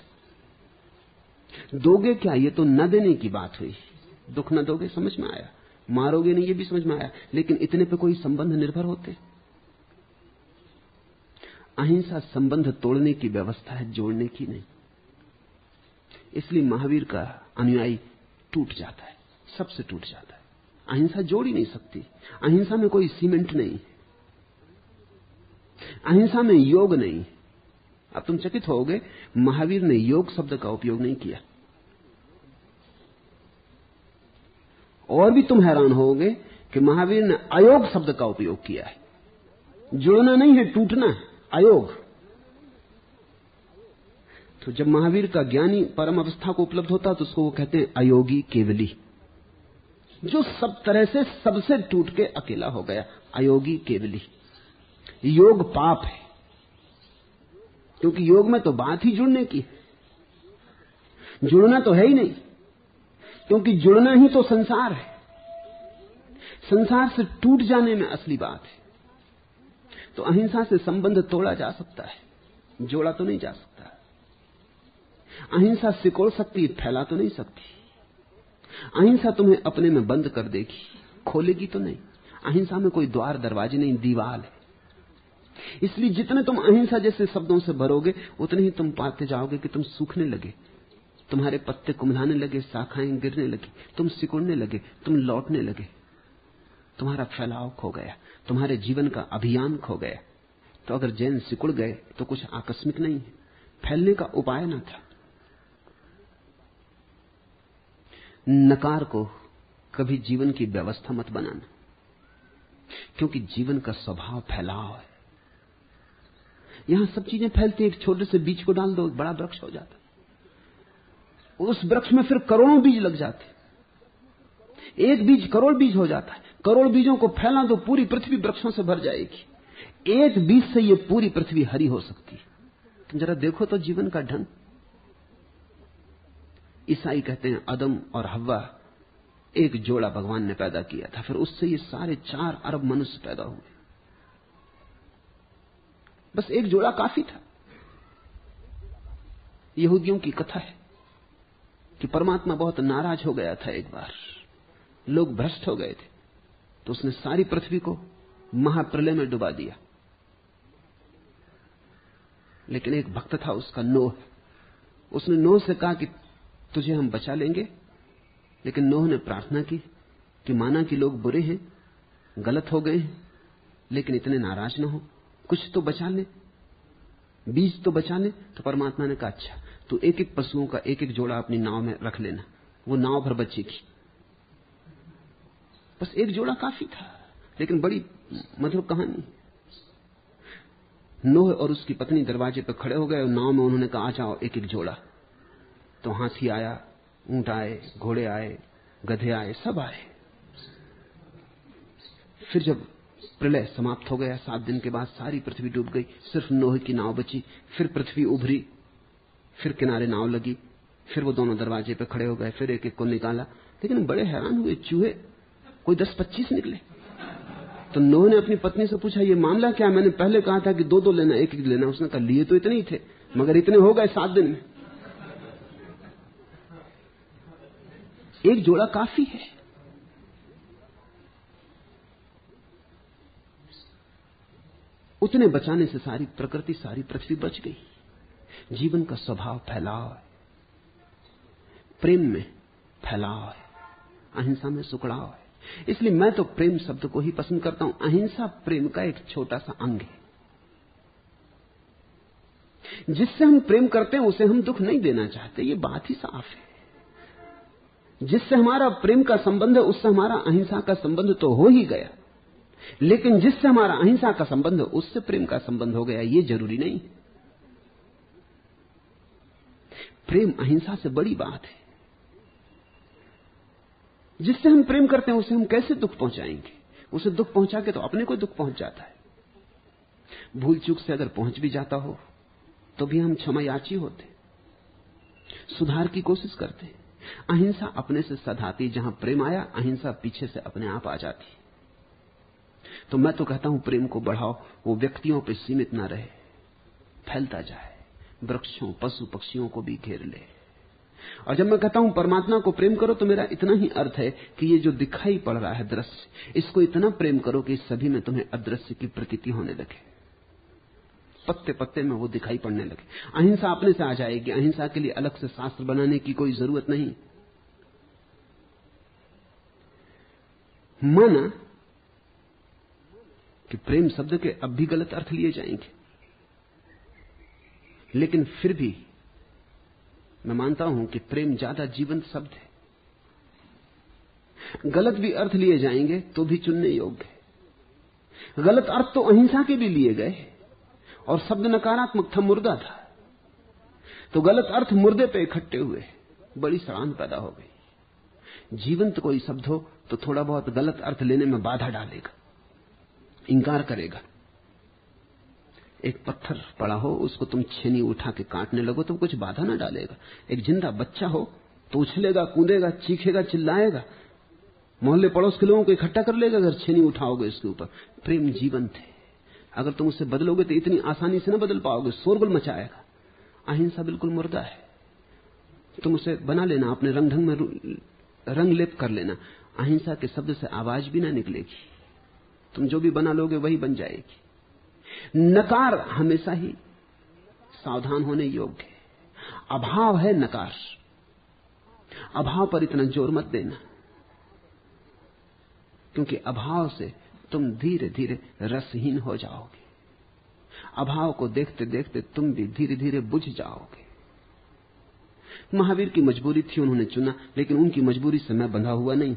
दोगे क्या, ये तो न देने की बात हुई। दुख न दोगे समझ में आया, मारोगे नहीं ये भी समझ में आया, लेकिन इतने पे कोई संबंध निर्भर होते? अहिंसा संबंध तोड़ने की व्यवस्था है, जोड़ने की नहीं। इसलिए महावीर का अनुयायी टूट जाता है, सबसे टूट जाता है। अहिंसा जोड़ ही नहीं सकती। अहिंसा में कोई सीमेंट नहीं, अहिंसा में योग नहीं। अब तुम चकित होगे, महावीर ने योग शब्द का उपयोग नहीं किया। और भी तुम हैरान होगे कि महावीर ने अयोग शब्द का उपयोग किया है। जुड़ना नहीं है, टूटना है, अयोग। तो जब महावीर का ज्ञानी परम अवस्था को उपलब्ध होता तो उसको वो कहते हैं अयोगी केवली, जो सब तरह से सबसे टूट के अकेला हो गया। अयोगी केवली। योग पाप है, क्योंकि योग में तो बात ही जुड़ने की है, जुड़ना तो है ही नहीं, क्योंकि जुड़ना ही तो संसार है। संसार से टूट जाने में असली बात है। तो अहिंसा से संबंध तोड़ा जा सकता है, जोड़ा तो नहीं जा सकता। अहिंसा सिकोड़ सकती है, फैला तो नहीं सकती। अहिंसा तुम्हें अपने में बंद कर देगी, खोलेगी तो नहीं। अहिंसा में कोई द्वार दरवाजे नहीं, दीवार है। इसलिए जितने तुम अहिंसा जैसे शब्दों से भरोगे उतने ही तुम पाते जाओगे कि तुम सूखने लगे। तुम्हारे पत्ते कुम्हलाने लगे, शाखाएं गिरने लगी, तुम सिकुड़ने लगे, तुम लौटने लगे, तुम्हारा फैलाव खो गया, तुम्हारे जीवन का अभियान खो गया। तो अगर जैन सिकुड़ गए तो कुछ आकस्मिक नहीं है, फैलने का उपाय न था। नकार को कभी जीवन की व्यवस्था मत बनाना, क्योंकि जीवन का स्वभाव फैलाव है। यहां सब चीजें फैलती, एक छोटे से बीज को डाल दो, बड़ा वृक्ष हो जाता, उस वृक्ष में फिर करोड़ों बीज लग जाते, एक बीज करोड़ बीज हो जाता है, करोड़ बीजों को फैला दो, पूरी पृथ्वी वृक्षों से भर जाएगी। एक बीज से ये पूरी पृथ्वी हरी हो सकती है। तुम जरा देखो तो जीवन का ढंग। ईसाई कहते हैं आदम और हव्वा एक जोड़ा भगवान ने पैदा किया था, फिर उससे ये सारे 4 अरब मनुष्य पैदा हुए। बस एक जोड़ा काफी था। यहूदियों की कथा है कि परमात्मा बहुत नाराज हो गया था। एक बार लोग भ्रष्ट हो गए थे, तो उसने सारी पृथ्वी को महाप्रलय में डुबा दिया। लेकिन एक भक्त था उसका नोह, उसने नोह से कहा कि तुझे हम बचा लेंगे। लेकिन नोह ने प्रार्थना की कि माना कि लोग बुरे हैं, गलत हो गए हैं, लेकिन इतने नाराज ना हो, कुछ तो बचा ले, बीज तो बचा ले। तो परमात्मा ने कहा अच्छा, तू एक एक पशुओं का एक एक जोड़ा अपनी नाव में रख लेना, वो नाव भर बचेगी। बस एक जोड़ा काफी था, लेकिन बड़ी मतलब कहानी। नोह और उसकी पत्नी दरवाजे पर खड़े हो गए और नाव में उन्होंने कहा आ जाओ एक एक जोड़ा। तो हाथी आया, ऊंट आए, घोड़े आए, गधे आए, सब आए। फिर जब प्रलय समाप्त हो गया, 7 दिन के बाद सारी पृथ्वी डूब गई, सिर्फ नोह की नाव बची। फिर पृथ्वी उभरी, फिर किनारे नाव लगी, फिर वो दोनों दरवाजे पे खड़े हो गए, फिर एक एक को निकाला। लेकिन बड़े हैरान हुए, चूहे कोई 10-25 निकले। तो नोह ने अपनी पत्नी से पूछा ये मामला क्या? मैंने पहले कहा था कि 2-2 लेना, एक एक लेना। उसने कहा लिए तो इतने ही थे, मगर इतने हो गए 7 दिन में। एक जोड़ा काफी है। उतने बचाने से सारी प्रकृति, सारी पृथ्वी बच गई। जीवन का स्वभाव फैलाव है, प्रेम में फैलाव है, अहिंसा में सुकड़ाव है। इसलिए मैं तो प्रेम शब्द को ही पसंद करता हूं। अहिंसा प्रेम का एक छोटा सा अंग है। जिससे हम प्रेम करते हैं उसे हम दुख नहीं देना चाहते, ये बात ही साफ है। जिससे हमारा प्रेम का संबंध है उससे हमारा अहिंसा का संबंध तो हो ही गया, लेकिन जिससे हमारा अहिंसा का संबंध है उससे प्रेम का संबंध हो गया, ये जरूरी नहीं। प्रेम अहिंसा से बड़ी बात है। जिससे हम प्रेम करते हैं उसे हम कैसे दुख पहुंचाएंगे? उसे दुख पहुंचा के तो अपने को दुख पहुंच जाता है। भूल चूक से अगर पहुंच भी जाता हो तो भी हम क्षमायाची होते, सुधार की कोशिश करते। अहिंसा अपने से सधाती, जहां प्रेम आया अहिंसा पीछे से अपने आप आ जाती। तो मैं तो कहता हूं प्रेम को बढ़ाओ, वो व्यक्तियों पे सीमित ना रहे, फैलता जाए, वृक्षों पशु पक्षियों को भी घेर ले। और जब मैं कहता हूं परमात्मा को प्रेम करो तो मेरा इतना ही अर्थ है कि ये जो दिखाई पड़ रहा है दृश्य, इसको इतना प्रेम करो कि इस सभी में तुम्हें अदृश्य की प्रतीति होने लगे, पत्ते पत्ते में वो दिखाई पड़ने लगे। अहिंसा अपने से आ जाएगी। अहिंसा के लिए अलग से शास्त्र बनाने की कोई जरूरत नहीं। माना कि प्रेम शब्द के अब भी गलत अर्थ लिए जाएंगे, लेकिन फिर भी मैं मानता हूं कि प्रेम ज्यादा जीवंत शब्द है। गलत भी अर्थ लिए जाएंगे तो भी चुनने योग्य है। गलत अर्थ तो अहिंसा के भी लिए गए और शब्द नकारात्मक था, मुर्दा था, तो गलत अर्थ मुर्दे पे इकट्ठे हुए, बड़ी सड़ान पैदा हो गई। जीवंत कोई शब्द हो तो थोड़ा बहुत गलत अर्थ लेने में बाधा डालेगा, इंकार करेगा। एक पत्थर पड़ा हो, उसको तुम छेनी उठा के काटने लगो तो कुछ बाधा ना डालेगा। एक जिंदा बच्चा हो तो उछलेगा, कूदेगा, चीखेगा, चिल्लाएगा, मोहल्ले पड़ोस के लोगों को इकट्ठा कर लेगा अगर छेनी उठाओगे इसके ऊपर। प्रेम जीवंत है, अगर तुम उसे बदलोगे तो इतनी आसानी से ना बदल पाओगे, शोरगुल मचाएगा। अहिंसा बिल्कुल मुर्दा है, तुम उसे बना लेना, अपने रंग ढंग में रंग लेप कर लेना, अहिंसा के शब्द से आवाज भी ना निकलेगी, तुम जो भी बना लोगे वही बन जाएगी। नकार हमेशा ही सावधान होने योग्य है। अभाव है नकार, अभाव पर इतना जोर मत देना, क्योंकि अभाव से तुम धीरे धीरे रसहीन हो जाओगे। अभाव को देखते देखते तुम भी धीरे धीरे बुझ जाओगे। महावीर की मजबूरी थी, उन्होंने चुना, लेकिन उनकी मजबूरी से मैं बंधा हुआ नहीं।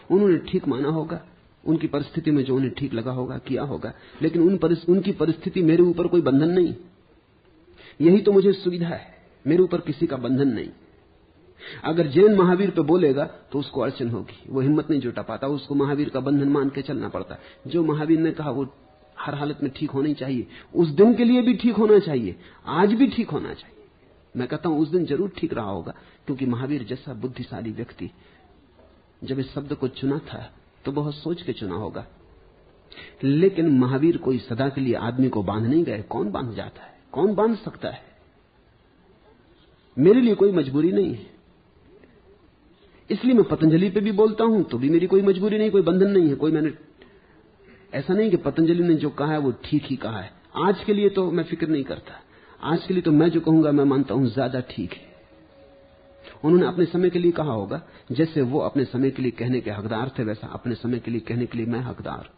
उन्होंने ठीक माना होगा, उनकी परिस्थिति में जो उन्हें ठीक लगा होगा किया होगा, लेकिन उनकी परिस्थिति मेरे ऊपर कोई बंधन नहीं। यही तो मुझे सुविधा है, मेरे ऊपर किसी का बंधन नहीं। अगर जैन महावीर पे बोलेगा तो उसको अड़चन होगी, वो हिम्मत नहीं जुटा पाता, उसको महावीर का बंधन मान के चलना पड़ता है। जो महावीर ने कहा वो हर हालत में ठीक होनी चाहिए, उस दिन के लिए भी ठीक होना चाहिए, आज भी ठीक होना चाहिए। मैं कहता हूं उस दिन जरूर ठीक रहा होगा, क्योंकि महावीर जैसा बुद्धिशाली व्यक्ति जब इस शब्द को चुना था तो बहुत सोच के चुना होगा। लेकिन महावीर कोई सदा के लिए आदमी को बांध नहीं गए। कौन बांध जाता है, कौन बांध सकता है? मेरे लिए कोई मजबूरी नहीं है, इसलिए मैं पतंजलि पे भी बोलता हूं तो भी मेरी कोई मजबूरी नहीं, कोई बंधन नहीं है। कोई मैंने ऐसा नहीं कि पतंजलि ने जो कहा है वो ठीक ही कहा है। आज के लिए तो मैं फिक्र नहीं करता, आज के लिए तो मैं जो कहूंगा मैं मानता हूं ज्यादा ठीक है। उन्होंने अपने समय के लिए कहा होगा, जैसे वो अपने समय के लिए कहने के हकदार थे, वैसा अपने समय के लिए कहने के लिए मैं हकदार।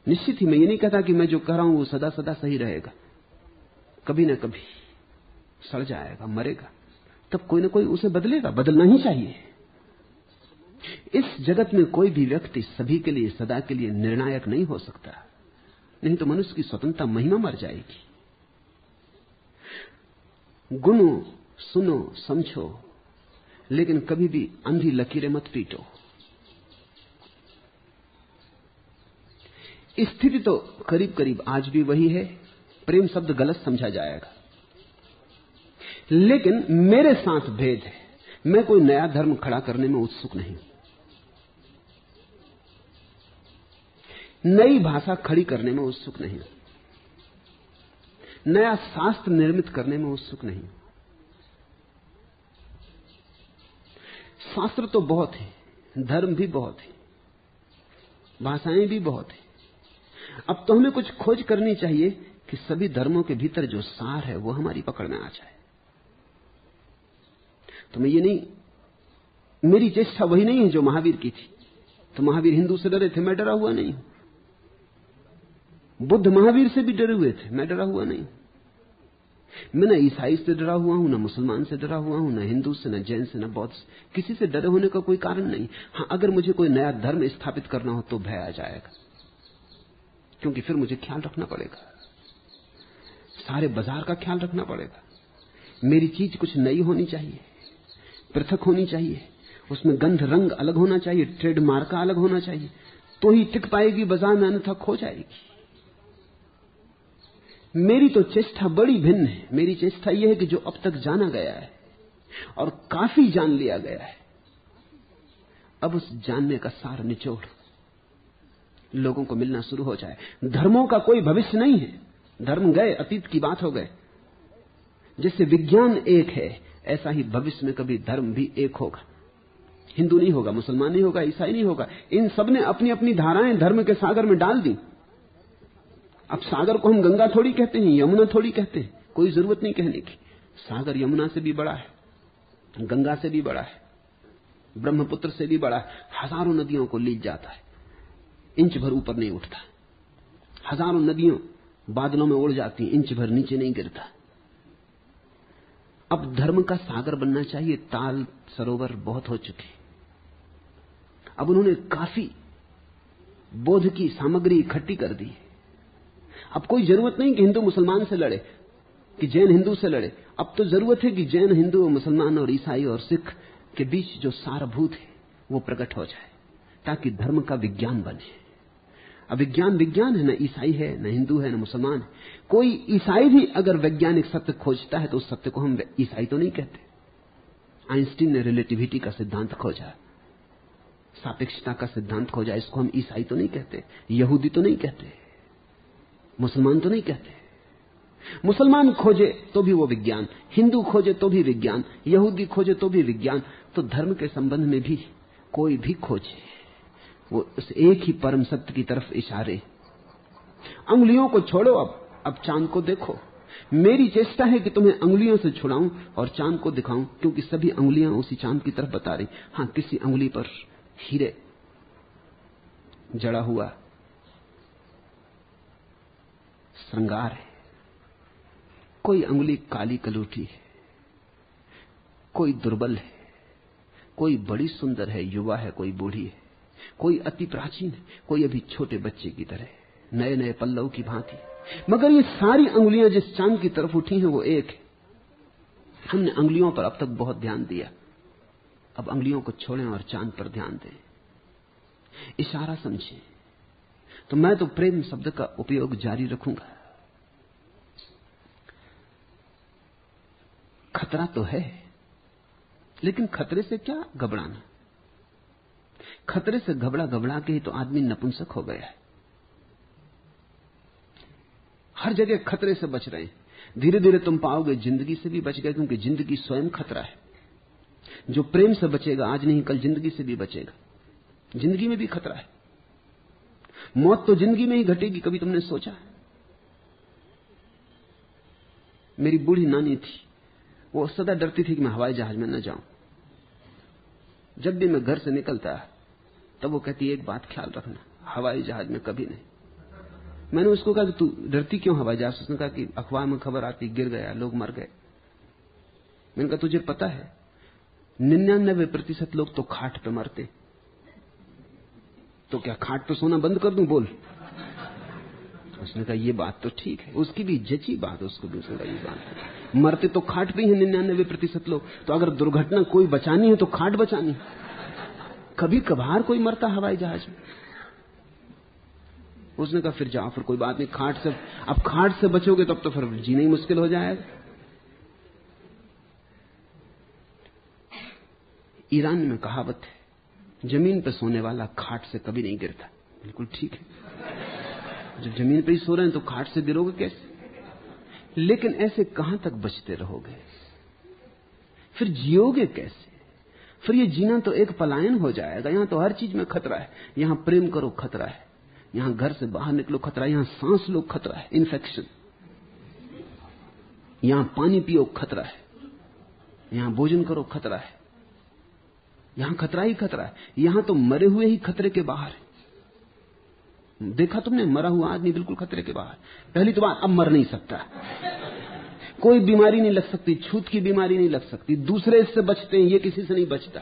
निश्चित ही मैं ये नहीं कहता कि मैं जो कह रहा हूं वो सदा सदा सही रहेगा, कभी ना कभी सड़ जाएगा, मरेगा, तब कोई ना कोई उसे बदलेगा, बदलना ही चाहिए। इस जगत में कोई भी व्यक्ति सभी के लिए सदा के लिए निर्णायक नहीं हो सकता, नहीं तो मनुष्य की स्वतंत्रता महिमा मर जाएगी। गुनो सुनो समझो, लेकिन कभी भी अंधी लकीरें मत पीटो। स्थिति तो करीब करीब आज भी वही है, प्रेम शब्द गलत समझा जाएगा, लेकिन मेरे साथ भेद है। मैं कोई नया धर्म खड़ा करने में उत्सुक नहीं, नई भाषा खड़ी करने में उत्सुक नहीं, नया शास्त्र निर्मित करने में उत्सुक नहीं। शास्त्र तो बहुत है, धर्म भी बहुत है, भाषाएं भी बहुत है। अब तो हमें कुछ खोज करनी चाहिए कि सभी धर्मों के भीतर जो सार है वो हमारी पकड़ में आ जाए। तो मैं ये नहीं, मेरी चेष्टा वही नहीं है जो महावीर की थी। तो महावीर हिंदू से डरे थे, मैं डरा हुआ नहीं हूं। बुद्ध महावीर से भी डरे हुए थे, मैं डरा हुआ नहीं। मैं न ईसाई से डरा हुआ हूं, न मुसलमान से डरा हुआ हूं, न हिंदू से, न जैन से, न बौद्ध से। किसी से डरे होने का कोई कारण नहीं। हां, अगर मुझे कोई नया धर्म स्थापित करना हो तो भय आ जाएगा, क्योंकि फिर मुझे ख्याल रखना पड़ेगा, सारे बाजार का ख्याल रखना पड़ेगा। मेरी चीज कुछ नई होनी चाहिए, पृथक होनी चाहिए, उसमें गंध रंग अलग होना चाहिए, ट्रेडमार्क का अलग होना चाहिए, तो ही टिक पाएगी बाजार में, अन्यथा खो जाएगी। मेरी तो चेष्टा बड़ी भिन्न है। मेरी चेष्टा यह है कि जो अब तक जाना गया है और काफी जान लिया गया है, अब उस जानने का सार निचोड़ लोगों को मिलना शुरू हो जाए। धर्मों का कोई भविष्य नहीं है, धर्म गए, अतीत की बात हो गए। जैसे विज्ञान एक है, ऐसा ही भविष्य में कभी धर्म भी एक होगा। हिंदू नहीं होगा, मुसलमान नहीं होगा, ईसाई नहीं होगा, इन सब ने अपनी अपनी धाराएं धर्म के सागर में डाल दी। अब सागर को हम गंगा थोड़ी कहते हैं, यमुना थोड़ी कहते हैं, कोई जरूरत नहीं कहने की। सागर यमुना से भी बड़ा है, गंगा से भी बड़ा है, ब्रह्मपुत्र से भी बड़ा है। हजारों नदियों को लीज जाता है, इंच भर ऊपर नहीं उठता। हजारों नदियों बादलों में उड़ जाती, इंच भर नीचे नहीं गिरता। अब धर्म का सागर बनना चाहिए। ताल सरोवर बहुत हो चुके, अब उन्होंने काफी बोध की सामग्री इकट्ठी कर दी। अब कोई जरूरत नहीं कि हिंदू मुसलमान से लड़े, कि जैन हिंदू से लड़े। अब तो जरूरत है कि जैन हिंदू और मुसलमान और ईसाई और सिख के बीच जो सारभूत है वो प्रकट हो जाए, ताकि धर्म का विज्ञान बने। अब विज्ञान विज्ञान है, न ईसाई है, न हिंदू है, न मुसलमान है। कोई ईसाई भी अगर वैज्ञानिक सत्य खोजता है तो उस सत्य को हम ईसाई तो नहीं कहते। आइंस्टीन ने रिलेटिविटी का सिद्धांत खोजा, सापेक्षता का सिद्धांत खोजा, इसको हम ईसाई तो नहीं कहते, यहूदी तो नहीं कहते, मुसलमान तो नहीं कहते। मुसलमान खोजे तो भी वो विज्ञान, हिंदू खोजे तो भी विज्ञान, यहूदी खोजे तो भी विज्ञान। तो धर्म के संबंध में भी कोई भी खोजे, वो उस एक ही परम सत्य की तरफ इशारे। अंगुलियों को छोड़ो, अब चांद को देखो। मेरी चेष्टा है कि तुम्हें अंगुलियों से छुड़ाऊं और चांद को दिखाऊं, क्योंकि सभी अंगुलियां उसी चांद की तरफ बता रही। हां, किसी अंगुली पर हीरे जड़ा हुआ श्रृंगार है, कोई अंगुली काली कलूठी है, कोई दुर्बल है, कोई बड़ी सुंदर है, युवा है, कोई बूढ़ी है, कोई अति प्राचीन है, कोई अभी छोटे बच्चे की तरह, नए नए पल्लव की भांति। मगर ये सारी अंगुलियां जिस चांद की तरफ उठी हैं वो एक है। हमने अंगुलियों पर अब तक बहुत ध्यान दिया, अब अंगुलियों को छोड़ें और चांद पर ध्यान दें, इशारा समझें। तो मैं तो प्रेम शब्द का उपयोग जारी रखूंगा। खतरा तो है, लेकिन खतरे से क्या घबराना? खतरे से घबरा घबरा के ही तो आदमी नपुंसक हो गया है। हर जगह खतरे से बच रहे हैं। धीरे धीरे तुम पाओगे जिंदगी से भी बच गए, क्योंकि जिंदगी स्वयं खतरा है। जो प्रेम से बचेगा आज नहीं कल जिंदगी से भी बचेगा। जिंदगी में भी खतरा है। मौत तो जिंदगी में ही घटेगी, कभी तुमने सोचा? मेरी बूढ़ी नानी थी, वो सदा डरती थी कि मैं हवाई जहाज में न जाऊं। जब भी मैं घर से निकलता तब वो कहती, एक बात ख्याल रखना, हवाई जहाज में कभी नहीं। मैंने उसको कहा कि तू डरती क्यों हवाई जहाज? उसने कहा कि अखबार में खबर आती, गिर गया, लोग मर गए। मैंने कहा तुझे पता है 99% लोग तो खाट पे मरते, तो क्या खाट पे सोना बंद कर दूं? बोल। उसने कहा ये बात तो ठीक है, उसकी भी जची बात, उसको भी उसने कहा ये बात, मरते तो खाट पे ही 99% लोग, तो अगर दुर्घटना कोई बचानी है तो खाट बचानी। कभी कभार कोई मरता हवाई जहाज में। उसने कहा फिर जाओ, फिर कोई बात नहीं, खाट से, अब खाट से बचोगे तब तो फिर जीना ही मुश्किल हो जाएगा। ईरान में कहावत है, जमीन पर सोने वाला खाट से कभी नहीं गिरता। बिल्कुल ठीक है, जब जमीन पर ही सो रहे हैं तो खाट से गिरोगे कैसे? लेकिन ऐसे कहां तक बचते रहोगे? फिर जियोगे कैसे? फिर ये जीना तो एक पलायन हो जाएगा। यहां तो हर चीज में खतरा है। यहां प्रेम करो खतरा है, यहां घर से बाहर निकलो खतरा है, यहां सांस लो खतरा है, इन्फेक्शन। यहां पानी पियो खतरा है, यहां भोजन करो खतरा है, यहां खतरा ही खतरा है। यहां तो मरे हुए ही खतरे के बाहर है। देखा तुमने मरा हुआ आदमी बिल्कुल खतरे के बाहर। पहली तो बात, अब मर नहीं सकता, कोई बीमारी नहीं लग सकती, छूत की बीमारी नहीं लग सकती, दूसरे इससे बचते हैं, ये किसी से नहीं बचता।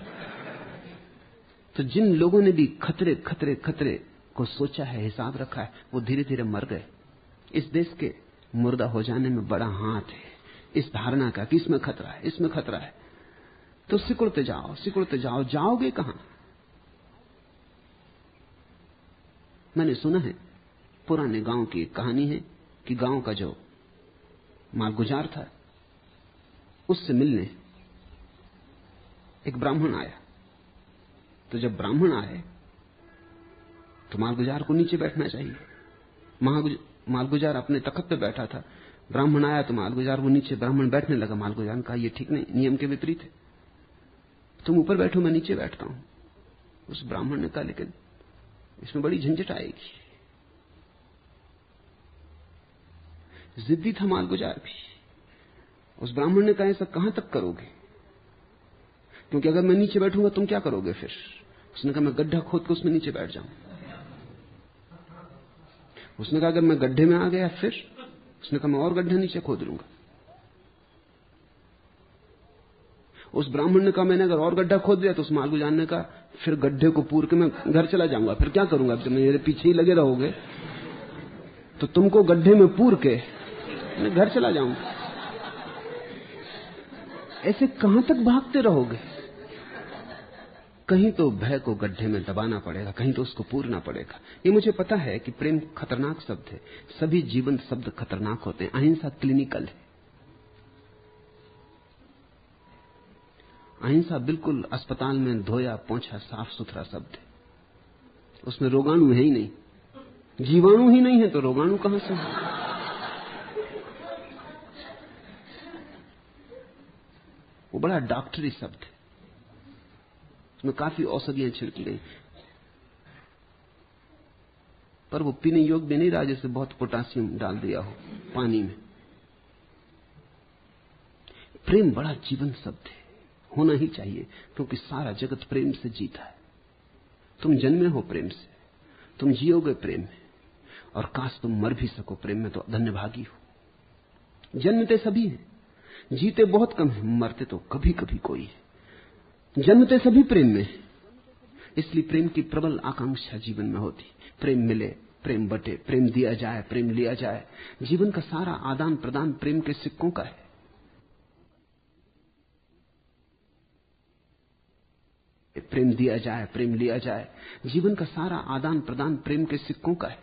तो जिन लोगों ने भी खतरे खतरे खतरे को सोचा है, हिसाब रखा है, वो धीरे धीरे मर गए। इस देश के मुर्दा हो जाने में बड़ा हाथ है इस धारणा का कि इसमें खतरा है, इसमें खतरा है। तो सिकुड़ते जाओ, सिकुड़ते जाओ, जाओगे कहां? मैंने सुना है, पुराने गांव की एक कहानी है कि गांव का जो मालगुजार था, उससे मिलने एक ब्राह्मण आया। तो जब ब्राह्मण आए तो मालगुजार को नीचे बैठना चाहिए। मालगुजार अपने तख्त पे बैठा था, ब्राह्मण आया तो मालगुजार वो नीचे, ब्राह्मण बैठने लगा। मालगुजार ने कहा ये ठीक नहीं, नियम के विपरीत है, तुम ऊपर बैठो, मैं नीचे बैठता हूं। उस ब्राह्मण ने कहा लेकिन इसमें बड़ी झंझट आएगी। जिद्दी था मालगुजार भी। उस ब्राह्मण ने कहा ऐसा कहां तक करोगे, क्योंकि अगर मैं नीचे बैठूंगा तुम क्या करोगे फिर? उसने कहा मैं गड्ढा खोद के उसमें नीचे बैठ जाऊं। उसने कहा अगर मैं गड्ढे में आ गया फिर? उसने कहा मैं और गड्ढा नीचे खोद लूंगा। उस ब्राह्मण ने कहा मैंने अगर और गड्ढा खोद दिया तो उस मालगुजार ने कहा फिर गड्ढे को पूर के मैं घर चला जाऊंगा, फिर क्या करूंगा? जब मेरे पीछे ही लगे रहोगे तो तुमको गड्ढे में पूर के मैं घर चला जाऊंगा। ऐसे कहां तक भागते रहोगे? कहीं तो भय को गड्ढे में दबाना पड़ेगा, कहीं तो उसको पूरना पड़ेगा। ये मुझे पता है कि प्रेम खतरनाक शब्द है, सभी जीवंत शब्द खतरनाक होते हैं। अहिंसा क्लिनिकल है। अहिंसा बिल्कुल अस्पताल में धोया पोंछा साफ सुथरा शब्द है, उसमें रोगाणु है ही नहीं। जीवाणु ही नहीं है तो रोगाणु कहां से है? वो बड़ा डॉक्टरी शब्द है, उसमें काफी औषधियां छिड़की गई, पर वो पीने योग्य भी नहीं रहा, जैसे बहुत पोटासियम डाल दिया हो पानी में। प्रेम बड़ा जीवन शब्द है, होना ही चाहिए, क्योंकि सारा जगत प्रेम से जीता है। तुम जन्मे हो प्रेम से, तुम जियोगे प्रेम में, और काश तुम मर भी सको प्रेम में, तो धन्यभागी हो। जन्मते सभी हैं, जीते बहुत कम हैं, मरते तो कभी कभी कोई है। जन्मते सभी प्रेम में, इसलिए प्रेम की प्रबल आकांक्षा जीवन में होती। प्रेम मिले, प्रेम बटे, प्रेम दिया जाए, प्रेम लिया जाए। जीवन का सारा आदान प्रदान प्रेम के सिक्कों का है। प्रेम दिया जाए, प्रेम लिया जाए। जीवन का सारा आदान प्रदान प्रेम के सिक्कों का है।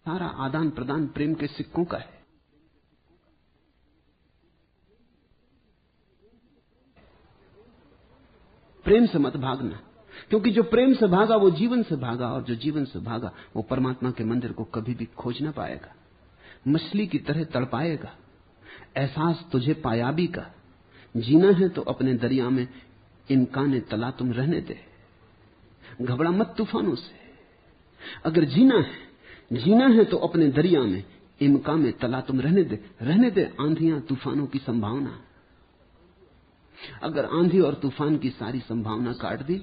सारा आदान प्रदान प्रेम के सिक्कों का है। प्रेम से मत भागना, क्योंकि जो प्रेम से भागा वो जीवन से भागा, और जो जीवन से भागा वो परमात्मा के मंदिर को कभी भी खोज ना पाएगा। मछली की तरह तड़पाएगा। एहसास तुझे पायाबी का, जीना है तो अपने दरिया में इनकाने तला तुम रहने दे। घबरा मत तूफानों से। अगर जीना है तो अपने दरिया में इनका में तला तुम रहने दे आंधियां तूफानों की संभावना। अगर आंधी और तूफान की सारी संभावना काट दी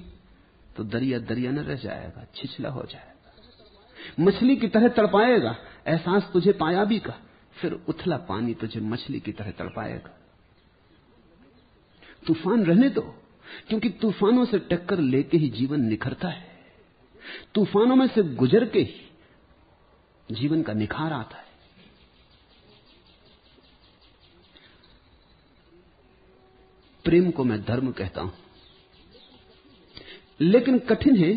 तो दरिया दरिया न रह जाएगा, छिछला हो जाएगा। मछली की तरह तड़पाएगा एहसास तुझे पायाबी का, फिर उथला पानी तुझे मछली की तरह तड़पाएगा। तूफान रहने दो, क्योंकि तूफानों से टक्कर लेके ही जीवन निखरता है। तूफानों में से गुजर के ही जीवन का निखार आता है। प्रेम को मैं धर्म कहता हूं, लेकिन कठिन है,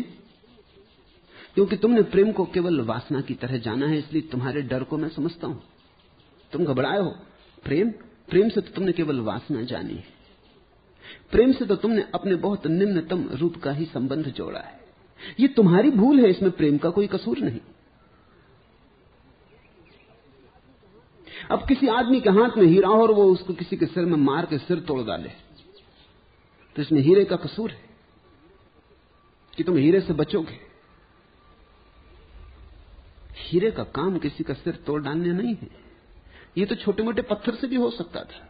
क्योंकि तुमने प्रेम को केवल वासना की तरह जाना है। इसलिए तुम्हारे डर को मैं समझता हूं। तुम घबराए हो। प्रेम से तो तुमने केवल वासना जानी है। प्रेम से तो तुमने अपने बहुत निम्नतम रूप का ही संबंध जोड़ा है। ये तुम्हारी भूल है, इसमें प्रेम का कोई कसूर नहीं। अब किसी आदमी के हाथ में हीरा हो और वो उसको किसी के सिर में मार के सिर तोड़ डाले, तो इसमें हीरे का कसूर है कि तुम हीरे से बचोगे। हीरे का काम किसी का सिर तोड़ डालने नहीं है। ये तो छोटे मोटे पत्थर से भी हो सकता था।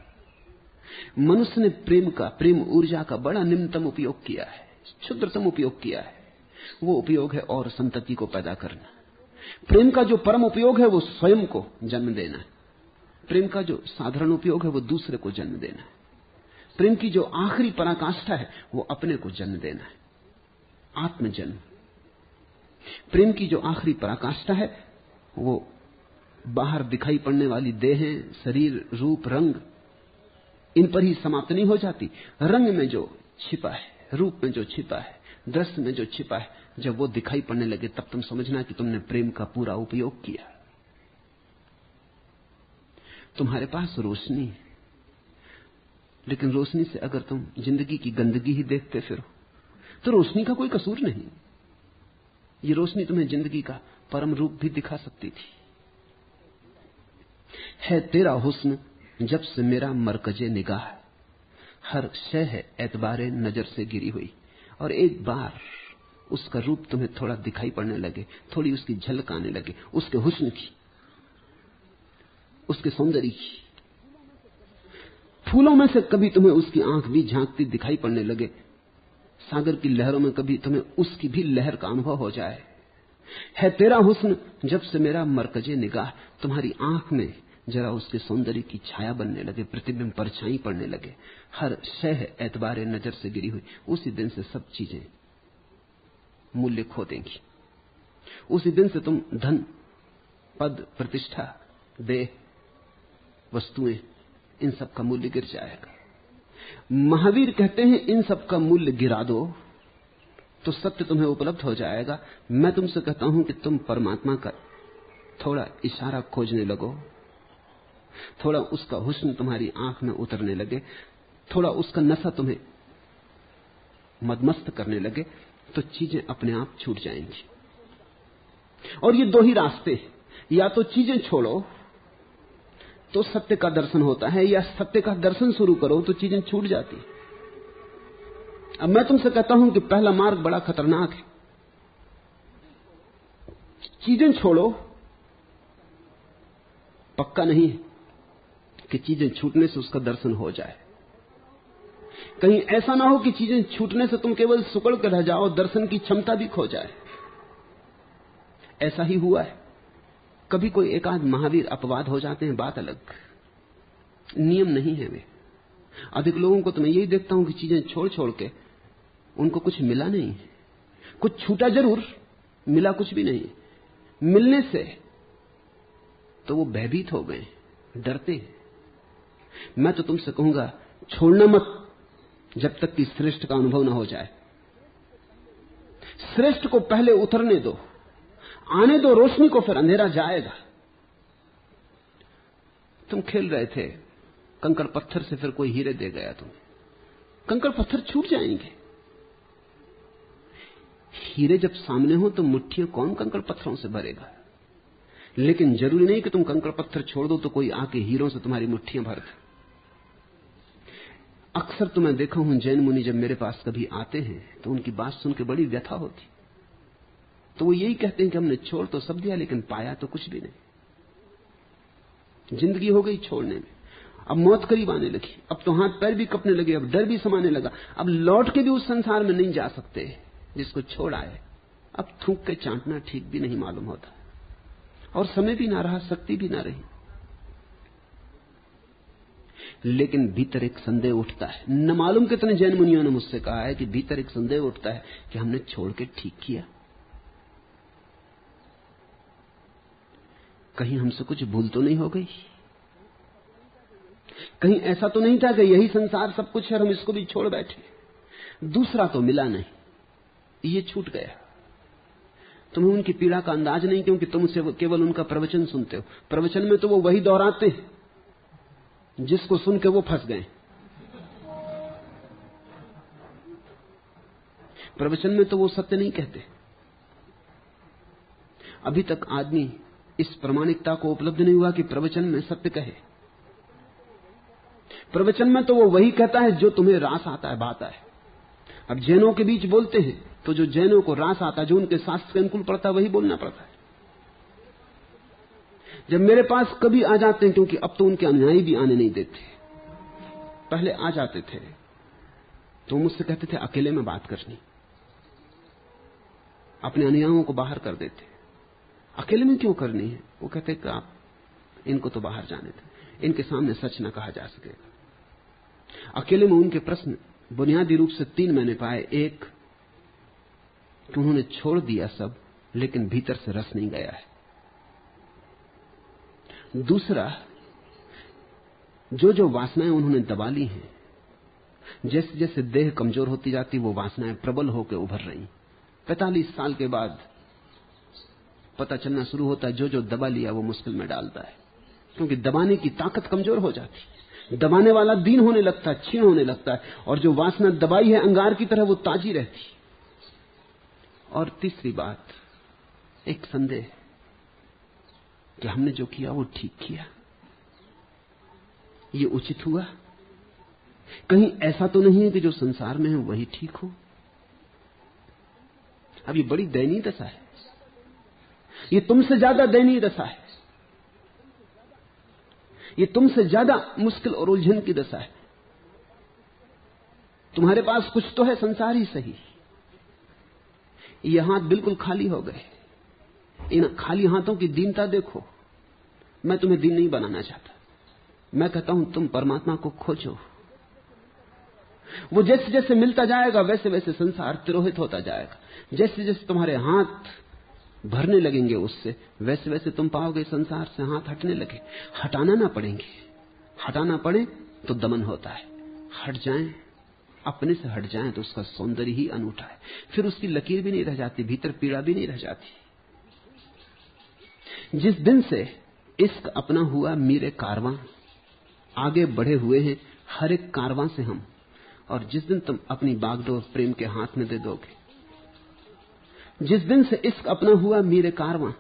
मनुष्य ने प्रेम ऊर्जा का बड़ा निम्नतम उपयोग किया है, क्षुद्रतम उपयोग किया है। वो उपयोग है और संतति को पैदा करना। प्रेम का जो परम उपयोग है वो स्वयं को जन्म देना है। प्रेम का जो साधारण उपयोग है वो दूसरे को जन्म देना है। प्रेम की जो आखिरी पराकाष्ठा है वो अपने को जन्म देना है, आत्मजन्म। प्रेम की जो आखिरी पराकाष्ठा है वो बाहर दिखाई पड़ने वाली देहें, शरीर, रूप, रंग, इन पर ही समाप्त नहीं हो जाती। रंग में जो छिपा है, रूप में जो छिपा है, दृश्य में जो छिपा है, जब वो दिखाई पड़ने लगे तब तुम समझना कि तुमने प्रेम का पूरा उपयोग किया। तुम्हारे पास रोशनी है, लेकिन रोशनी से अगर तुम जिंदगी की गंदगी ही देखते फिरो तो रोशनी का कोई कसूर नहीं। ये रोशनी तुम्हें जिंदगी का परम रूप भी दिखा सकती थी। है तेरा हुस्न जब से मेरा मरकजे निगाह, हर शय है एतबारे नजर से गिरी हुई। और एक बार उसका रूप तुम्हें थोड़ा दिखाई पड़ने लगे, थोड़ी उसकी झलक आने लगे, उसके हुस्न की, उसके सौंदर्य की। फूलों में से कभी तुम्हें उसकी आंख भी झांकती दिखाई पड़ने लगे, सागर की लहरों में कभी तुम्हें उसकी भी लहर का अनुभव हो जाए। है तेरा हुस्न जब से मेरा मरकजे निगाह, तुम्हारी आंख में जरा उसके सौंदर्य की छाया बनने लगे, प्रतिबिंब परछाई पड़ने लगे। हर शय है एतबारे नजर से गिरी हुई। उसी दिन से सब चीजें मूल्य खो देंगी। उसी दिन से तुम धन, पद, प्रतिष्ठा, देह, वस्तुएं, इन सब का मूल्य गिर जाएगा। महावीर कहते हैं इन सब का मूल्य गिरा दो तो सत्य तुम्हें उपलब्ध हो जाएगा। मैं तुमसे कहता हूं कि तुम परमात्मा का थोड़ा इशारा खोजने लगो, थोड़ा उसका हुस्न तुम्हारी आंख में उतरने लगे, थोड़ा उसका नशा तुम्हें मदमस्त करने लगे, तो चीजें अपने आप छूट जाएंगी। और ये दो ही रास्ते, या तो चीजें छोड़ो तो सत्य का दर्शन होता है, या सत्य का दर्शन शुरू करो तो चीजें छूट जाती। अब मैं तुमसे कहता हूं कि पहला मार्ग बड़ा खतरनाक है। चीजें छोड़ो पक्का नहीं है कि चीजें छूटने से उसका दर्शन हो जाए। कहीं ऐसा ना हो कि चीजें छूटने से तुम केवल सुकड़ कर रह जाओ, दर्शन की क्षमता भी खो जाए। ऐसा ही हुआ है। कभी कोई एकाध महावीर अपवाद हो जाते हैं, बात अलग, नियम नहीं है वे। अधिक लोगों को तो मैं यही देखता हूं कि चीजें छोड़ छोड़ के उनको कुछ मिला नहीं, कुछ छूटा जरूर, मिला कुछ भी नहीं। मिलने से तो वो भयभीत हो गए, डरते। मैं तो तुमसे कहूंगा, छोड़ना मत जब तक कि श्रेष्ठ का अनुभव ना हो जाए। श्रेष्ठ को पहले उतरने दो, आने दो रोशनी को, फिर अंधेरा जाएगा। तुम खेल रहे थे कंकड़ पत्थर से, फिर कोई हीरे दे गया तुम्हें, कंकड़ पत्थर छूट जाएंगे। हीरे जब सामने हो तो मुट्ठियां कौन कंकड़ पत्थरों से भरेगा। लेकिन जरूरी नहीं कि तुम कंकड़ पत्थर छोड़ दो तो कोई आके हीरों से तुम्हारी मुट्ठियां भर दे। अक्सर तो मैं देखा हूं, जैन मुनि जब मेरे पास कभी आते हैं तो उनकी बात सुन के बड़ी व्यथा होती। तो वो यही कहते हैं कि हमने छोड़ तो सब दिया, लेकिन पाया तो कुछ भी नहीं। जिंदगी हो गई छोड़ने में, अब मौत करीब आने लगी, अब तो हाथ पैर भी कपने लगे, अब डर भी समाने लगा, अब लौट के भी उस संसार में नहीं जा सकते जिसको छोड़ आए। अब थूक के चाटना ठीक भी नहीं मालूम होता, और समय भी ना रहा, शक्ति भी ना रही। लेकिन भीतर एक संदेह उठता है। न मालूम कितने जैन मुनियों ने मुझसे कहा है कि भीतर एक संदेह उठता है कि हमने छोड़ के ठीक किया, कहीं हमसे कुछ भूल तो नहीं हो गई, कहीं ऐसा तो नहीं था कि यही संसार सब कुछ है, हम इसको भी छोड़ बैठे। दूसरा तो मिला नहीं, ये छूट गया। तुम्हें उनकी पीड़ा का अंदाज नहीं, क्योंकि तुम केवल उनका प्रवचन सुनते हो। प्रवचन में तो वो वही दोहराते हैं जिसको सुन के वो फंस गए। प्रवचन में तो वो सत्य नहीं कहते। अभी तक आदमी इस प्रामाणिकता को उपलब्ध नहीं हुआ कि प्रवचन में सत्य कहे। प्रवचन में तो वो वही कहता है जो तुम्हें रास आता है, बात है। अब जैनों के बीच बोलते हैं तो जो जैनों को रास आता, जो उनके शास्त्र के अनुकूल पड़ता है, वही बोलना पड़ता है। जब मेरे पास कभी आ जाते हैं, क्योंकि अब तो उनके अनुयायी भी आने नहीं देते, पहले आ जाते थे तो मुझसे कहते थे अकेले में बात करनी, अपने अनुयायियों को बाहर कर देते। अकेले में क्यों करनी है? वो कहते कि आप इनको तो बाहर जाने दें, इनके सामने सच ना कहा जा सकेगा। अकेले में उनके प्रश्न बुनियादी रूप से 3 मैंने पाए। एक कि उन्होंने छोड़ दिया सब, लेकिन भीतर से रस नहीं गया है। दूसरा, जो जो वासनाएं उन्होंने दबा ली हैं, जैसे जैसे देह कमजोर होती जाती, वो वासनाएं प्रबल होकर उभर रही। 45 साल के बाद पता चलना शुरू होता है जो जो दबा लिया वो मुश्किल में डालता है, क्योंकि दबाने की ताकत कमजोर हो जाती। दबाने वाला दीन होने लगता है, क्षीण होने लगता है, और जो वासना दबाई है अंगार की तरह, वो ताजी रहती। और तीसरी बात, एक संदेह कि हमने जो किया वो ठीक किया, ये उचित हुआ। कहीं ऐसा तो नहीं है कि जो संसार में है वही ठीक हो। अब ये बड़ी दयनीय दशा है, ये तुमसे ज्यादा दयनीय दशा है, ये तुमसे ज्यादा मुश्किल और उलझन की दशा है। तुम्हारे पास कुछ तो है, संसार ही सही, ये हाथ बिल्कुल खाली हो गए। इन खाली हाथों की दीनता देखो। मैं तुम्हें दीन नहीं बनाना चाहता, मैं कहता हूं तुम परमात्मा को खोजो। वो जैसे जैसे मिलता जाएगा वैसे वैसे संसार तिरोहित होता जाएगा। जैसे जैसे तुम्हारे हाथ भरने लगेंगे उससे, वैसे वैसे तुम पाओगे संसार से हाथ हटने लगे। हटाना ना पड़ेंगे, हटाना पड़े तो दमन होता है। हट जाएं, अपने से हट जाएं तो उसका सौंदर्य ही अनूठा है। फिर उसकी लकीर भी नहीं रह जाती, भीतर पीड़ा भी नहीं रह जाती। जिस दिन से इश्क अपना हुआ मीरे कारवां, आगे बढ़े हुए हैं हर एक कारवां से हम। और जिस दिन तुम अपनी बागडोर प्रेम के हाथ में दे दोगे, जिस दिन से इश्क अपना हुआ मीरे कारवां,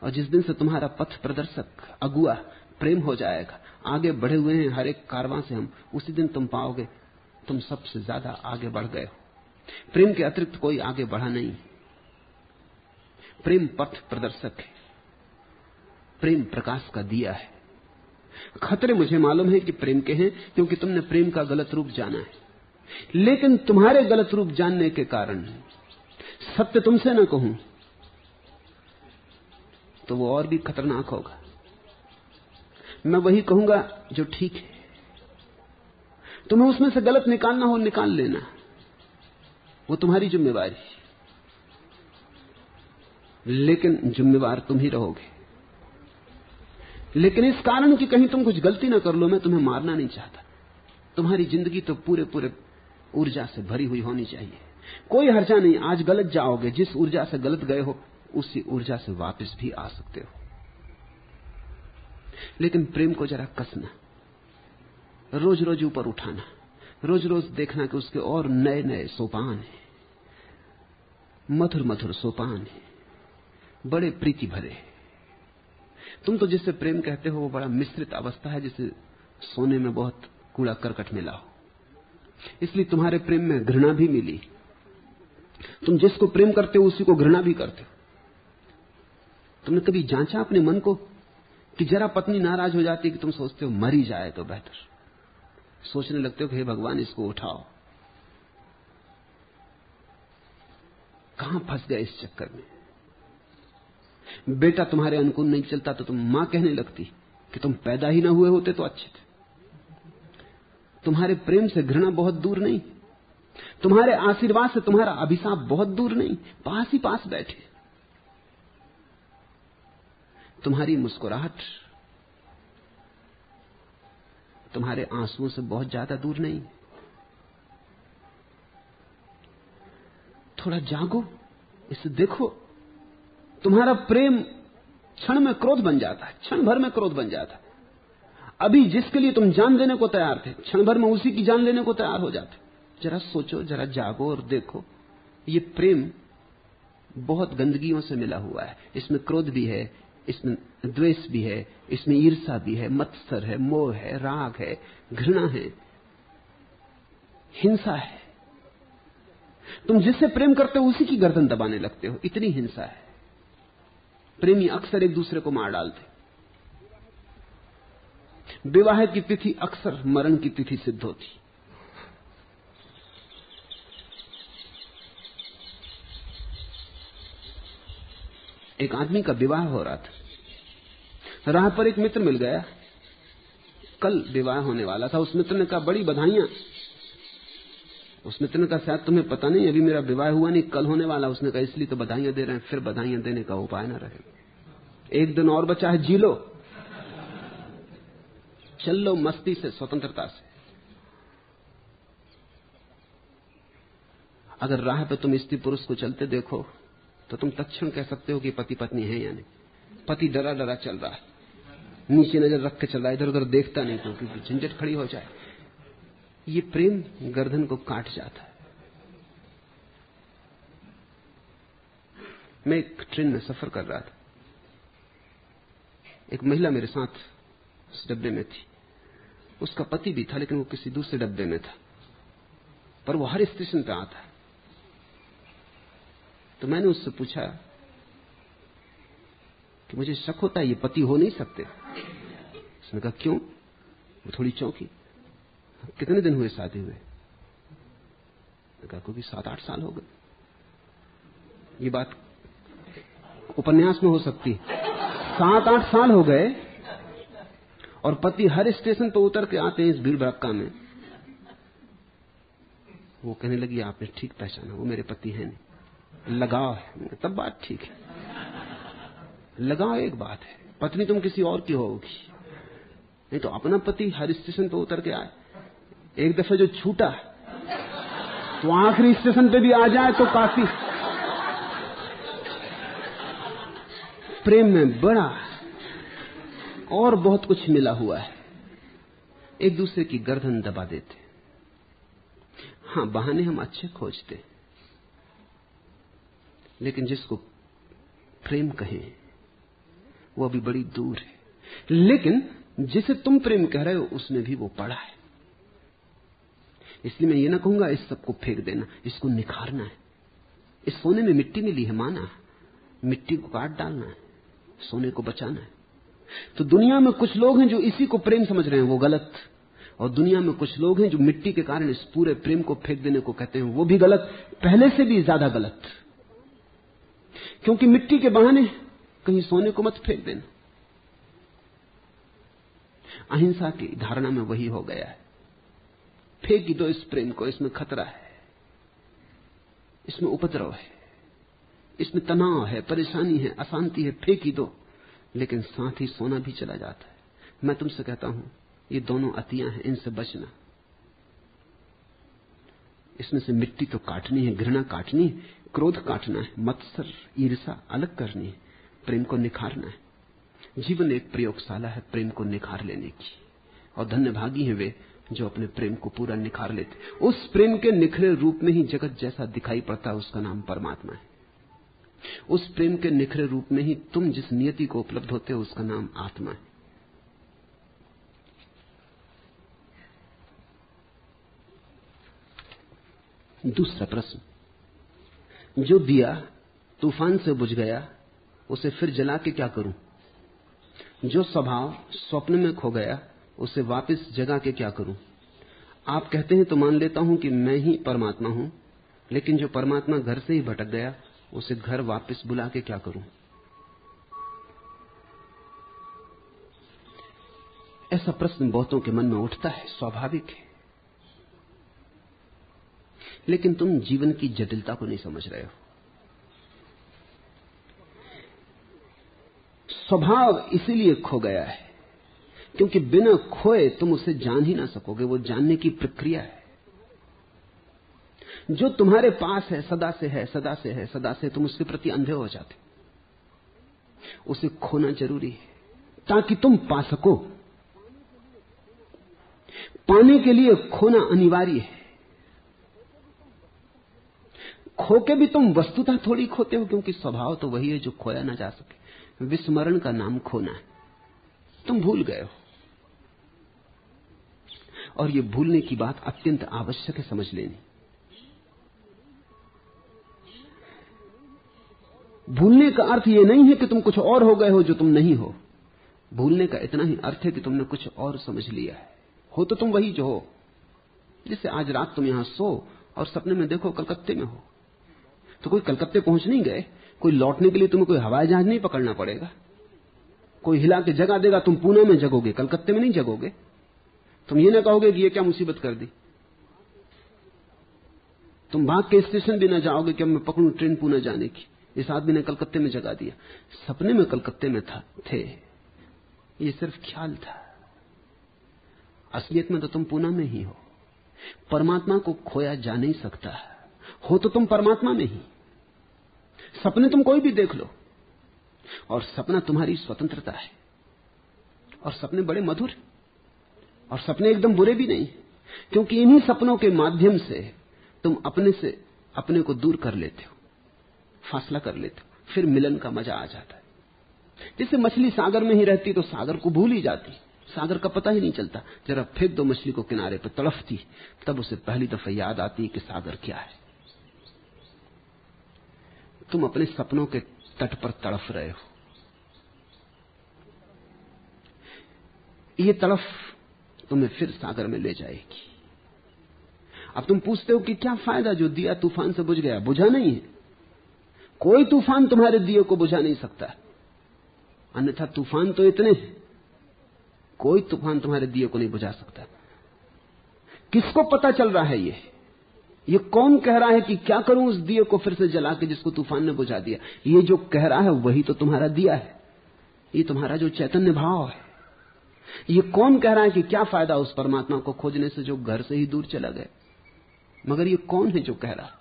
और जिस दिन से तुम्हारा पथ प्रदर्शक अगुआ प्रेम हो जाएगा, आगे बढ़े हुए हैं हर एक कारवां से हम, उसी दिन तुम पाओगे तुम सबसे ज्यादा आगे बढ़ गए हो। प्रेम के अतिरिक्त कोई आगे बढ़ा नहीं। प्रेम पथ प्रदर्शक है, प्रेम प्रकाश का दिया है। खतरे मुझे मालूम है कि प्रेम के हैं, क्योंकि तुमने प्रेम का गलत रूप जाना है। लेकिन तुम्हारे गलत रूप जानने के कारण सत्य तुमसे न कहूं तो वो और भी खतरनाक होगा। मैं वही कहूंगा जो ठीक है। तुम्हें उसमें से गलत निकालना हो निकाल लेना, वो तुम्हारी जिम्मेवारी, लेकिन जिम्मेवार तुम ही रहोगे। लेकिन इस कारण कि कहीं तुम कुछ गलती ना कर लो, मैं तुम्हें मारना नहीं चाहता। तुम्हारी जिंदगी तो पूरे पूरे ऊर्जा से भरी हुई होनी चाहिए। कोई हर्जा नहीं, आज गलत जाओगे, जिस ऊर्जा से गलत गए हो उसी ऊर्जा से वापस भी आ सकते हो। लेकिन प्रेम को जरा कसना, रोज रोज ऊपर उठाना, रोज रोज देखना कि उसके और नए नए सोपान हैं, मधुर मधुर सोपान हैं, बड़े प्रीति भरे। तुम तो जिससे प्रेम कहते हो वो बड़ा मिश्रित अवस्था है, जिसे सोने में बहुत कूड़ा करकट मिला हो, इसलिए तुम्हारे प्रेम में घृणा भी मिली। तुम जिसको प्रेम करते हो उसी को घृणा भी करते हो। तुमने कभी जांचा अपने मन को कि जरा पत्नी नाराज हो जाती कि तुम सोचते हो मर ही जाए तो बेहतर, सोचने लगते हो कि हे भगवान इसको उठाओ। कहां फंस गए इस चक्कर में। बेटा तुम्हारे अनुकूल नहीं चलता तो तुम मां कहने लगती कि तुम पैदा ही ना हुए होते तो अच्छे थे। तुम्हारे प्रेम से घृणा बहुत दूर नहीं, तुम्हारे आशीर्वाद से तुम्हारा अभिशाप बहुत दूर नहीं, पास ही पास बैठे। तुम्हारी मुस्कुराहट तुम्हारे आंसुओं से बहुत ज्यादा दूर नहीं। थोड़ा जागो, इसे देखो। तुम्हारा प्रेम क्षण में क्रोध बन जाता है, क्षण भर में क्रोध बन जाता है। अभी जिसके लिए तुम जान देने को तैयार थे, क्षण भर में उसी की जान लेने को तैयार हो जाते। जरा सोचो, जरा जागो और देखो, ये प्रेम बहुत गंदगियों से मिला हुआ है। इसमें क्रोध भी है, इसमें द्वेष भी है, इसमें ईर्ष्या भी है, मत्सर है, मोह है, राग है, घृणा है, हिंसा है। तुम जिससे प्रेम करते हो उसी की गर्दन दबाने लगते हो, इतनी हिंसा है। प्रेमी अक्सर एक दूसरे को मार डालते। विवाह की तिथि अक्सर मरण की तिथि सिद्ध होती। एक आदमी का विवाह हो रहा था, राह पर एक मित्र मिल गया, कल विवाह होने वाला था। उस मित्र ने कहा बड़ी बधाइयां। उस मित्र ने कहा शायद तुम्हें पता नहीं, अभी मेरा विवाह हुआ नहीं, कल होने वाला। उसने कहा इसलिए तो बधाइयां दे रहे हैं, फिर बधाइयां देने का उपाय ना रहे। एक दिन और बचा है, जी लो, चल लो मस्ती से, स्वतंत्रता से। अगर राह पे तुम स्त्री पुरुष को चलते देखो तो तुम तत्क्षण कह सकते हो कि पति पत्नी है या नहीं। पति डरा डरा चल रहा है, नीचे नजर रख के चल रहा है, इधर उधर देखता नहीं क्योंकि झंझट खड़ी हो जाए। ये प्रेम गर्दन को काट जाता है। मैं एक ट्रेन में सफर कर रहा था, एक महिला मेरे साथ उस डब्बे में थी। उसका पति भी था, लेकिन वो किसी दूसरे डब्बे में था, पर वो हर स्टेशन पे आता है। तो मैंने उससे पूछा कि मुझे शक होता है ये पति हो नहीं सकते। उसने कहा क्यों? वो थोड़ी चौंकी। कितने दिन हुए शादी हुए? मैंने कहा कोई 7-8 साल हो गए। ये बात उपन्यास में हो सकती है। 7-8 साल हो गए और पति हर स्टेशन पर उतर के आते हैं इस भीड़ भड़क्का में। वो कहने लगी आपने ठीक पहचाना, वो मेरे पति है नहीं, लगाव है। तब बात ठीक है, लगाव एक बात है, पत्नी तुम किसी और की होगी। नहीं तो अपना पति हर स्टेशन पर उतर के आए, एक दफे जो छूटा तो आखिरी स्टेशन पे भी आ जाए तो काफी। प्रेम में बड़ा और बहुत कुछ मिला हुआ है। एक दूसरे की गर्दन दबा देते। हाँ, बहाने हम अच्छे खोजते, लेकिन जिसको प्रेम कहें वो अभी बड़ी दूर है। लेकिन जिसे तुम प्रेम कह रहे हो उसमें भी वो पड़ा है। इसलिए मैं ये ना कहूंगा इस सबको फेंक देना, इसको निखारना है। इस सोने में मिट्टी मिली है, माना, मिट्टी को काट डालना है, सोने को बचाना है। तो दुनिया में कुछ लोग हैं जो इसी को प्रेम समझ रहे हैं, वो गलत। और दुनिया में कुछ लोग हैं जो मिट्टी के कारण इस पूरे प्रेम को फेंक देने को कहते हैं, वो भी गलत, पहले से भी ज्यादा गलत। क्योंकि मिट्टी के बहाने कहीं सोने को मत फेंक देना। अहिंसा की धारणा में वही हो गया है, फेंक ही दो इस प्रेम को, इसमें खतरा है, इसमें उपद्रव है, इसमें तनाव है, परेशानी है, अशांति है, फेंक ही दो। लेकिन साथ ही सोना भी चला जाता है। मैं तुमसे कहता हूं, ये दोनों अतियां हैं, इनसे बचना। इसमें से मिट्टी तो काटनी है, घृणा काटनी है, क्रोध काटना है, मत्सर ईर्ष्या अलग करनी है, प्रेम को निखारना है। जीवन एक प्रयोगशाला है प्रेम को निखार लेने की, और धन्यभागी हैं वे जो अपने प्रेम को पूरा निखार लेते। उस प्रेम के निखरे रूप में ही जगत जैसा दिखाई पड़ता है, उसका नाम परमात्मा है। उस प्रेम के निखरे रूप में ही तुम जिस नियति को उपलब्ध होते हो, उसका नाम आत्मा है। दूसरा प्रश्न, जो दिया तूफान से बुझ गया, उसे फिर जला के क्या करूं? जो स्वभाव स्वप्न में खो गया, उसे वापस जगा के क्या करूं? आप कहते हैं तो मान लेता हूं कि मैं ही परमात्मा हूं, लेकिन जो परमात्मा घर से ही भटक गया, उसे घर वापस बुला के क्या करूं? ऐसा प्रश्न बहुतों के मन में उठता है, स्वाभाविक है। लेकिन तुम जीवन की जटिलता को नहीं समझ रहे हो। स्वभाव इसीलिए खो गया है क्योंकि बिना खोए तुम उसे जान ही ना सकोगे। वो जानने की प्रक्रिया है। जो तुम्हारे पास है, सदा से है, सदा से है, सदा से, तुम उसके प्रति अंधे हो जाते। उसे खोना जरूरी है ताकि तुम पा सको। पाने के लिए खोना अनिवार्य है। खो के भी तुम वस्तुतः थोड़ी खोते हो, क्योंकि स्वभाव तो वही है जो खोया ना जा सके। विस्मरण का नाम खोना है। तुम भूल गए हो, और ये भूलने की बात अत्यंत आवश्यक है समझ लेनी। भूलने का अर्थ ये नहीं है कि तुम कुछ और हो गए हो जो तुम नहीं हो। भूलने का इतना ही अर्थ है कि तुमने कुछ और समझ लिया है। हो तो तुम वही जो हो। जैसे आज रात तुम यहां सो और सपने में देखो कलकत्ते में हो, तो कोई कलकत्ते पहुंच नहीं गए। कोई लौटने के लिए तुम्हें कोई हवाई जहाज नहीं पकड़ना पड़ेगा। कोई हिला के जगा देगा, तुम पुणे में जगोगे, कलकत्ते में नहीं जगोगे। तुम ये ना कहोगे कि ये क्या मुसीबत कर दी। तुम भाग के स्टेशन भी ना जाओगे कि अब मैं पकड़ूं ट्रेन पुणे जाने की, इस आदमी ने कलकत्ते में जगा दिया। सपने में कलकत्ते में थे, ये सिर्फ ख्याल था। असलियत में तो तुम पुणे में ही हो। परमात्मा को खोया जा नहीं सकता। हो तो तुम परमात्मा में ही। सपने तुम कोई भी देख लो, और सपना तुम्हारी स्वतंत्रता है। और सपने बड़े मधुर, और सपने एकदम बुरे भी नहीं, क्योंकि इन्हीं सपनों के माध्यम से तुम अपने से अपने को दूर कर लेते हो, फासला कर लेते हो, फिर मिलन का मजा आ जाता है। जैसे मछली सागर में ही रहती तो सागर को भूल ही जाती, सागर का पता ही नहीं चलता। जरा फेंक दो मछली को किनारे पर, तड़फती, तब उसे पहली दफा याद आती कि सागर क्या है। तुम अपने सपनों के तट पर तड़फ रहे हो। ये तड़फ तुम्हें फिर सागर में ले जाएगी। अब तुम पूछते हो कि क्या फायदा, जो दिया तूफान से बुझ गया। बुझा नहीं है। कोई तूफान तुम्हारे दिए को बुझा नहीं सकता, अन्यथा तूफान तो इतने हैं, कोई तूफान तुम्हारे दिए को नहीं बुझा सकता। किसको पता चल रहा है ये कौन कह रहा है कि क्या करूं उस दिए को फिर से जला के जिसको तूफान ने बुझा दिया। ये जो कह रहा है वही तो तुम्हारा दिया है, ये तुम्हारा जो चैतन्य भाव है। ये कौन कह रहा है कि क्या फायदा उस परमात्मा को खोजने से जो घर से ही दूर चला गया। मगर ये कौन है जो कह रहा है?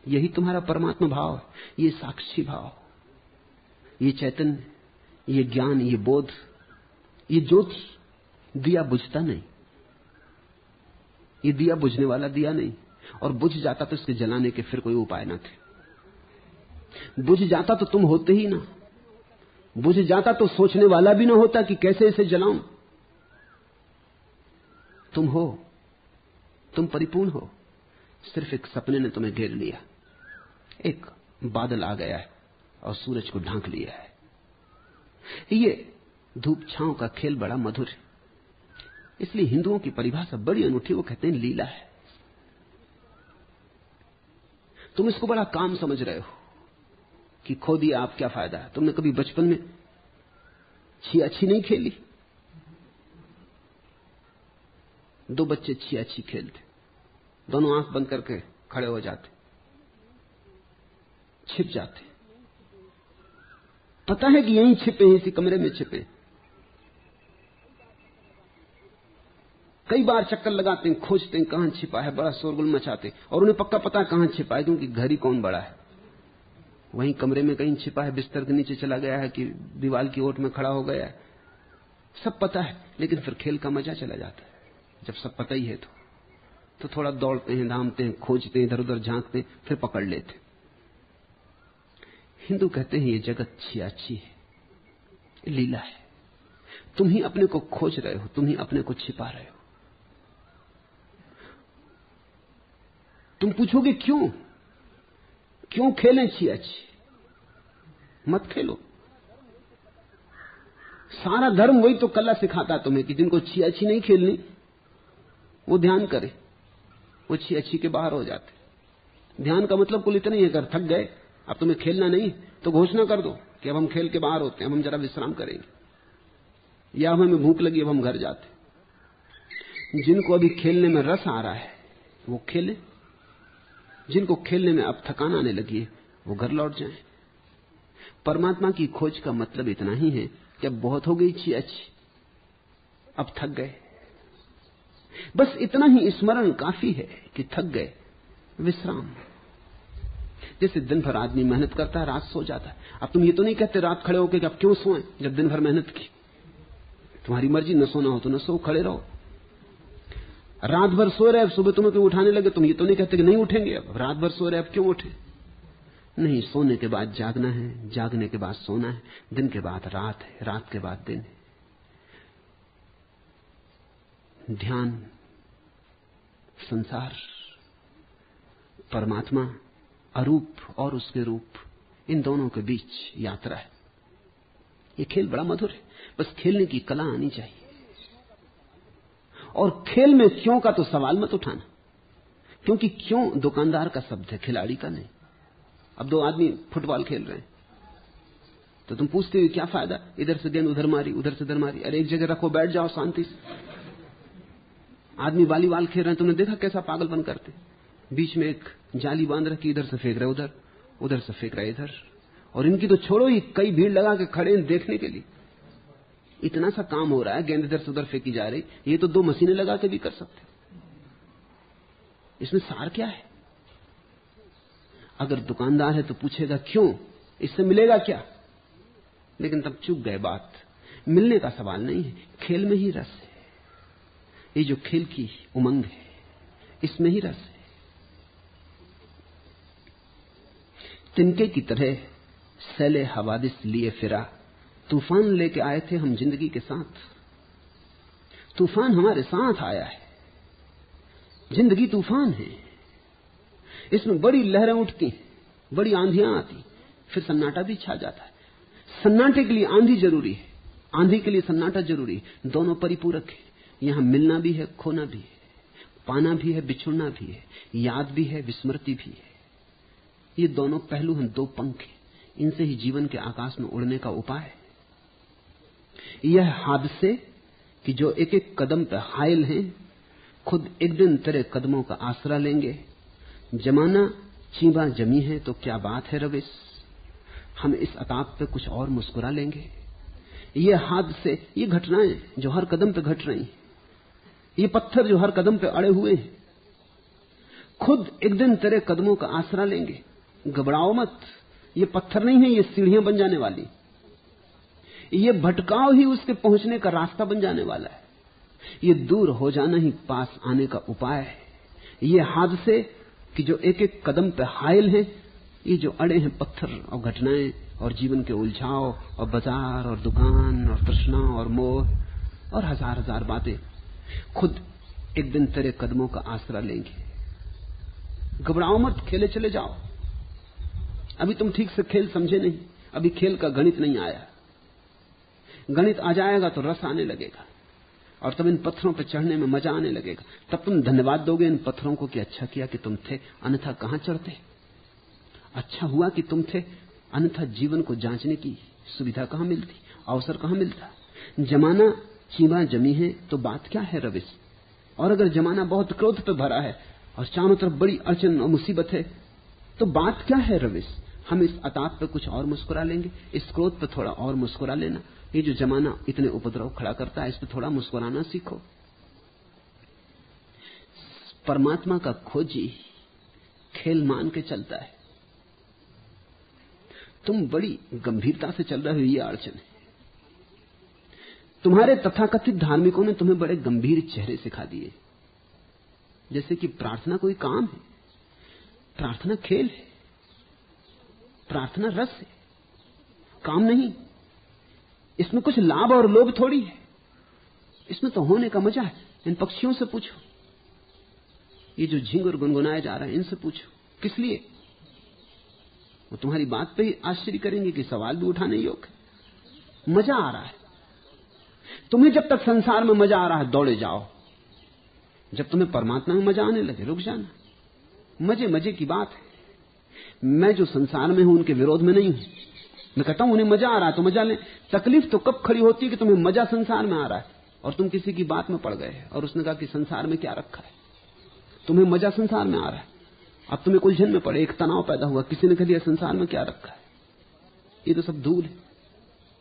यही तुम्हारा परमात्मा भाव है, ये साक्षी भाव, ये चैतन्य, ये ज्ञान, ये बोध, ये ज्योति। दिया बुझता नहीं, ये दिया बुझने वाला दिया नहीं। और बुझ जाता तो इसके जलाने के फिर कोई उपाय न थे। बुझ जाता तो तुम होते ही ना। बुझ जाता तो सोचने वाला भी ना होता कि कैसे इसे जलाऊं। तुम हो, तुम परिपूर्ण हो। सिर्फ एक सपने ने तुम्हें घेर लिया। एक बादल आ गया है और सूरज को ढांक लिया है। ये धूप छांव का खेल बड़ा मधुर है। इसलिए हिंदुओं की परिभाषा बड़ी अनूठी, वो कहते हैं लीला है। तुम इसको बड़ा काम समझ रहे हो कि खो दिया, आप क्या फायदा है। तुमने कभी बचपन में छियाछी नहीं खेली? 2 बच्चे छियाछी खेलते, दोनों आंख बंद करके खड़े हो जाते, छिप जाते, पता है कि यहीं छिपे हैं, इसी कमरे में छिपे। कई बार चक्कर लगाते हैं, खोजते हैं कहां छिपा है, बड़ा शोरगुल मचाते, और उन्हें पक्का पता है कहां छिपा है, क्योंकि घर ही कौन बड़ा है। वहीं कमरे में कहीं छिपा है, बिस्तर के नीचे चला गया है कि दीवार की ओट में खड़ा हो गया है, सब पता है। लेकिन फिर खेल का मजा चला जाता है। जब सब पता ही है तो थोड़ा दौड़ते हैं, धामते हैं, खोजते हैं, इधर उधर झांकते हैं, फिर पकड़ लेते। हिंदू कहते हैं ये जगत छियाछी है, लीला है। तुम ही अपने को खोज रहे हो, तुम ही अपने को छिपा रहे हो। तुम पूछोगे क्यों? क्यों खेलें छियाछी? मत खेलो। सारा धर्म वही तो कला सिखाता तुम्हें कि जिनको छियाछी नहीं खेलनी वो ध्यान करे, वो छियाछी के बाहर हो जाते। ध्यान का मतलब कुल इतना ही है, अगर थक गए, अब तुम्हें खेलना नहीं तो घोषणा कर दो कि अब हम खेल के बाहर होते हैं, अब हम जरा विश्राम करेंगे, या हमें भूख लगी, अब हम घर जाते। जिनको अभी खेलने में रस आ रहा है वो खेले, जिनको खेलने में अब थकान आने लगी है वो घर लौट जाएं। परमात्मा की खोज का मतलब इतना ही है कि अब बहुत हो गई छियाछी, अब थक गए, बस इतना ही स्मरण काफी है कि थक गए, विश्राम। जैसे दिन भर आदमी मेहनत करता है, रात सो जाता है। अब तुम ये तो नहीं कहते रात खड़े होकर कि अब क्यों सोएं जब दिन भर मेहनत की। तुम्हारी मर्जी, न सोना हो तो न सो, खड़े रहो। रात भर सो रहे, अब सुबह तुम्हें कोई उठाने लगे, तुम ये तो नहीं कहते कि नहीं उठेंगे, अब रात भर सो रहे, अब क्यों उठे। नहीं, सोने के बाद जागना है, जागने के बाद सोना है, दिन के बाद रात है, रात के बाद दिन है। ध्यान, संसार, परमात्मा, अरूप और उसके रूप, इन दोनों के बीच यात्रा है। ये खेल बड़ा मधुर है, बस खेलने की कला आनी चाहिए। और खेल में क्यों का तो सवाल मत उठाना, क्योंकि क्यों दुकानदार का शब्द है, खिलाड़ी का नहीं। अब 2 आदमी फुटबॉल खेल रहे हैं तो तुम पूछते हो क्या फायदा, इधर से गेंद उधर मारी, उधर से इधर मारी। अरे एक जगह रखो, बैठ जाओ शांति से। आदमी वॉलीबॉल खेल रहे हैं, तुमने देखा कैसा पागलपन करते, बीच में एक जाली बांध रखी, इधर से फेंक रहे उधर, उधर से फेंक रहे इधर। और इनकी तो छोड़ो ही, कई भीड़ लगा के खड़े हैं देखने के लिए। इतना सा काम हो रहा है, गेंद इधर से उधर फेंकी जा रही, ये तो 2 मशीनें लगा के भी कर सकते। इसमें सार क्या है? अगर दुकानदार है तो पूछेगा क्यों, इससे मिलेगा क्या, लेकिन तब चूक गए बात। मिलने का सवाल नहीं है, खेल में ही रस है। ये जो खेल की उमंग है, इसमें ही रस है। तिनके की तरह सैले हवादिस लिए फिरा, तूफान लेके आए थे हम जिंदगी के साथ। तूफान हमारे साथ आया है, जिंदगी तूफान है। इसमें बड़ी लहरें उठती, बड़ी आंधियां आती, फिर सन्नाटा भी छा जाता है। सन्नाटे के लिए आंधी जरूरी है, आंधी के लिए सन्नाटा जरूरी है। दोनों परिपूरक है। यहां मिलना भी है, खोना भी है, पाना भी है, बिछुड़ना भी है, याद भी है, विस्मृति भी है। ये दोनों पहलू हैं, 2 पंख हैं। इनसे ही जीवन के आकाश में उड़ने का उपाय है। यह हादसे कि जो एक एक कदम पर हायल हैं, खुद एक दिन तेरे कदमों का आसरा लेंगे। जमाना चीबा जमी है तो क्या बात है रविश, हम इस अताप पे कुछ और मुस्कुरा लेंगे। ये हादसे, ये घटनाएं जो हर कदम पे घट रही, ये पत्थर जो हर कदम पे अड़े हुए हैं, खुद एक दिन तेरे कदमों का आसरा लेंगे। घबराओ मत, ये पत्थर नहीं है, ये सीढ़ियां बन जाने वाली। ये भटकाव ही उसके पहुंचने का रास्ता बन जाने वाला है। ये दूर हो जाना ही पास आने का उपाय है। ये हादसे कि जो एक एक कदम पे हायल हैं, ये जो अड़े हैं पत्थर और घटनाएं और जीवन के उलझाव और बाजार और दुकान और तृष्णा और मोह और हजार हजार बातें, खुद एक दिन तेरे कदमों का आसरा लेंगे। घबराओ मत, खेले चले जाओ। अभी तुम ठीक से खेल समझे नहीं, अभी खेल का गणित नहीं आया। गणित आ जाएगा तो रस आने लगेगा, और तब इन पत्थरों पर चढ़ने में मजा आने लगेगा। तब तुम धन्यवाद दोगे इन पत्थरों को कि अच्छा किया कि तुम थे, अन्यथा कहां चढ़ते। अच्छा हुआ कि तुम थे, अन्यथा जीवन को जांचने की सुविधा कहां मिलती, अवसर कहां मिलता। जमाना चीमा जमी है तो बात क्या है रविश। और अगर जमाना बहुत क्रोध पे भरा है और चारों तरफ बड़ी अड़चन और मुसीबत है तो बात क्या है रविश। हम इस अताप पे कुछ और मुस्कुरा लेंगे, इस क्रोध पे थोड़ा और मुस्कुरा लेना। ये जो जमाना इतने उपद्रव खड़ा करता है, इस पे थोड़ा मुस्कुराना सीखो। परमात्मा का खोजी खेल मान के चलता है, तुम बड़ी गंभीरता से चल रहे हो, ये अड़चन है। तुम्हारे तथाकथित धार्मिकों ने तुम्हें बड़े गंभीर चेहरे सिखा दिए, जैसे कि प्रार्थना कोई काम है, प्रार्थना खेल है, प्रार्थना रस है, काम नहीं। इसमें कुछ लाभ और लोभ थोड़ी है, इसमें तो होने का मजा है। इन पक्षियों से पूछो, ये जो झिंगुर गुनगुनाए जा रहे हैं, इनसे पूछो किस लिए। वो तुम्हारी बात पे ही आश्चर्य करेंगे कि सवाल भी उठाने योग्य। मजा आ रहा है तुम्हें, जब तक संसार में मजा आ रहा है दौड़े जाओ, जब तुम्हें परमात्मा में मजा आने लगे रुक जाना। मजे मजे की बात है। मैं जो संसार में हूं उनके विरोध में नहीं हूं, मैं कहता हूं उन्हें मजा आ रहा है तो मजा लें। तकलीफ तो कब खड़ी होती है कि तुम्हें मजा संसार में आ रहा है और तुम किसी की बात में पड़ गए और उसने कहा कि संसार में क्या रखा है, तुम्हें मजा संसार में आ रहा है। अब तुम्हें उलझन में पड़े, एक तनाव पैदा हुआ, किसी ने कह दिया संसार में क्या रखा है। ये तो सब धूल है,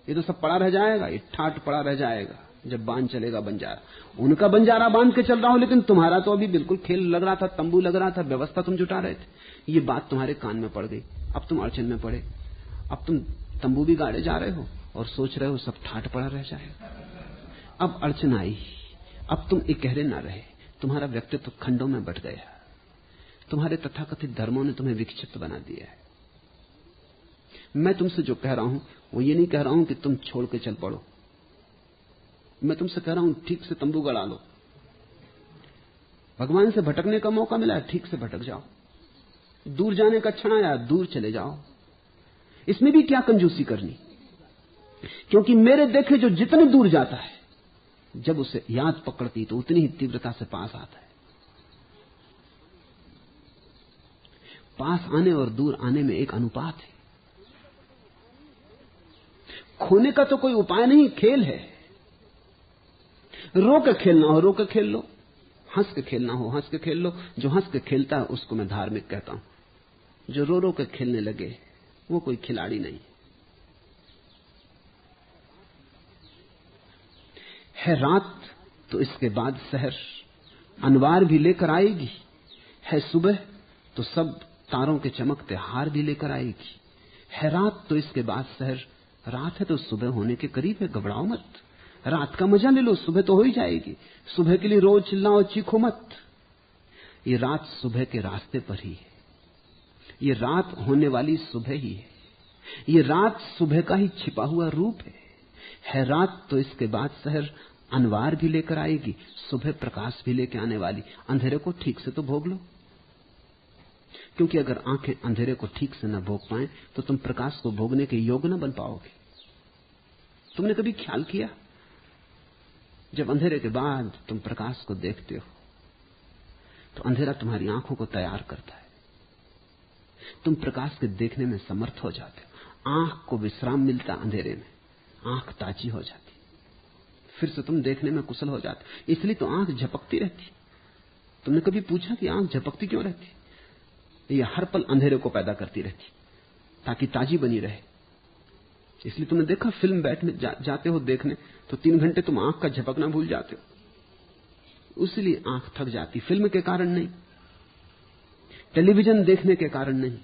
ये तो सब पड़ा रह जाएगा, ये ठाट पड़ा रह जाएगा जब बांध चलेगा बंजारा। उनका बंजारा बांध के चल रहा हो, लेकिन तुम्हारा तो अभी बिल्कुल खेल लग रहा था, तंबू लग रहा था, व्यवस्था तुम जुटा रहे थे। ये बात तुम्हारे कान में पड़ गई, अब तुम अड़चन में पड़े। अब तुम तंबू भी गाड़े जा रहे हो और सोच रहे हो सब ठाट पड़ा रह जाएगा। अब अड़चन आई, अब तुम इकहरे ना रहे, तुम्हारा व्यक्तित्व खंडों में बट गया। तुम्हारे तथाकथित धर्मों ने तुम्हें विक्षिप्त बना दिया है। मैं तुमसे जो कह रहा हूं वो ये नहीं कह रहा हूं कि तुम छोड़ के चल पड़ो, मैं तुमसे कह रहा हूं ठीक से तंबू गड़ा लो। भगवान से भटकने का मौका मिला है, ठीक से भटक जाओ। दूर जाने का क्षण आया, दूर चले जाओ। इसमें भी क्या कंजूसी करनी, क्योंकि मेरे देखे जो जितने दूर जाता है, जब उसे याद पकड़ती तो उतनी ही तीव्रता से पास आता है। पास आने और दूर आने में एक अनुपात है। खोने का तो कोई उपाय नहीं, खेल है। रो के खेलना हो रो के खेल लो, हंस के खेलना हो हंस के खेल लो। जो हंस के खेलता है उसको मैं धार्मिक कहता हूं। जो रो रो के खेलने लगे वो कोई खिलाड़ी नहीं है। रात तो इसके बाद शहर अनवार भी लेकर आएगी, है सुबह तो सब तारों के चमकते हार भी लेकर आएगी। है रात तो इसके बाद शहर, रात है तो सुबह होने के करीब है, घबराओ मत। रात का मजा ले लो, सुबह तो हो ही जाएगी। सुबह के लिए रोज चिल्लाओ चीखो मत। ये रात सुबह के रास्ते पर ही है, ये रात होने वाली सुबह ही है, ये रात सुबह का ही छिपा हुआ रूप है रात तो इसके बाद शहर अनवार भी लेकर आएगी, सुबह प्रकाश भी लेकर आने वाली। अंधेरे को ठीक से तो भोग लो, क्योंकि अगर आंखें अंधेरे को ठीक से न भोग पाएं तो तुम प्रकाश को भोगने के योग्य न बन पाओगे। तुमने कभी ख्याल किया, जब अंधेरे के बाद तुम प्रकाश को देखते हो तो अंधेरा तुम्हारी आंखों को तैयार करता है, तुम प्रकाश के देखने में समर्थ हो जाते हो। आंख को विश्राम मिलता अंधेरे में, आंख ताजी हो जाती, फिर से तुम देखने में कुशल हो जाते। इसलिए तो आंख झपकती रहती। तुमने कभी पूछा कि आंख झपकती क्यों रहती? ये हर पल अंधेरे को पैदा करती रहती ताकि ताजी बनी रहे। इसलिए तुमने देखा फिल्म बैठने जाते हो देखने तो 3 घंटे तुम आंख का झपकना भूल जाते हो, इसलिए आंख थक जाती। फिल्म के कारण नहीं, टेलीविजन देखने के कारण नहीं,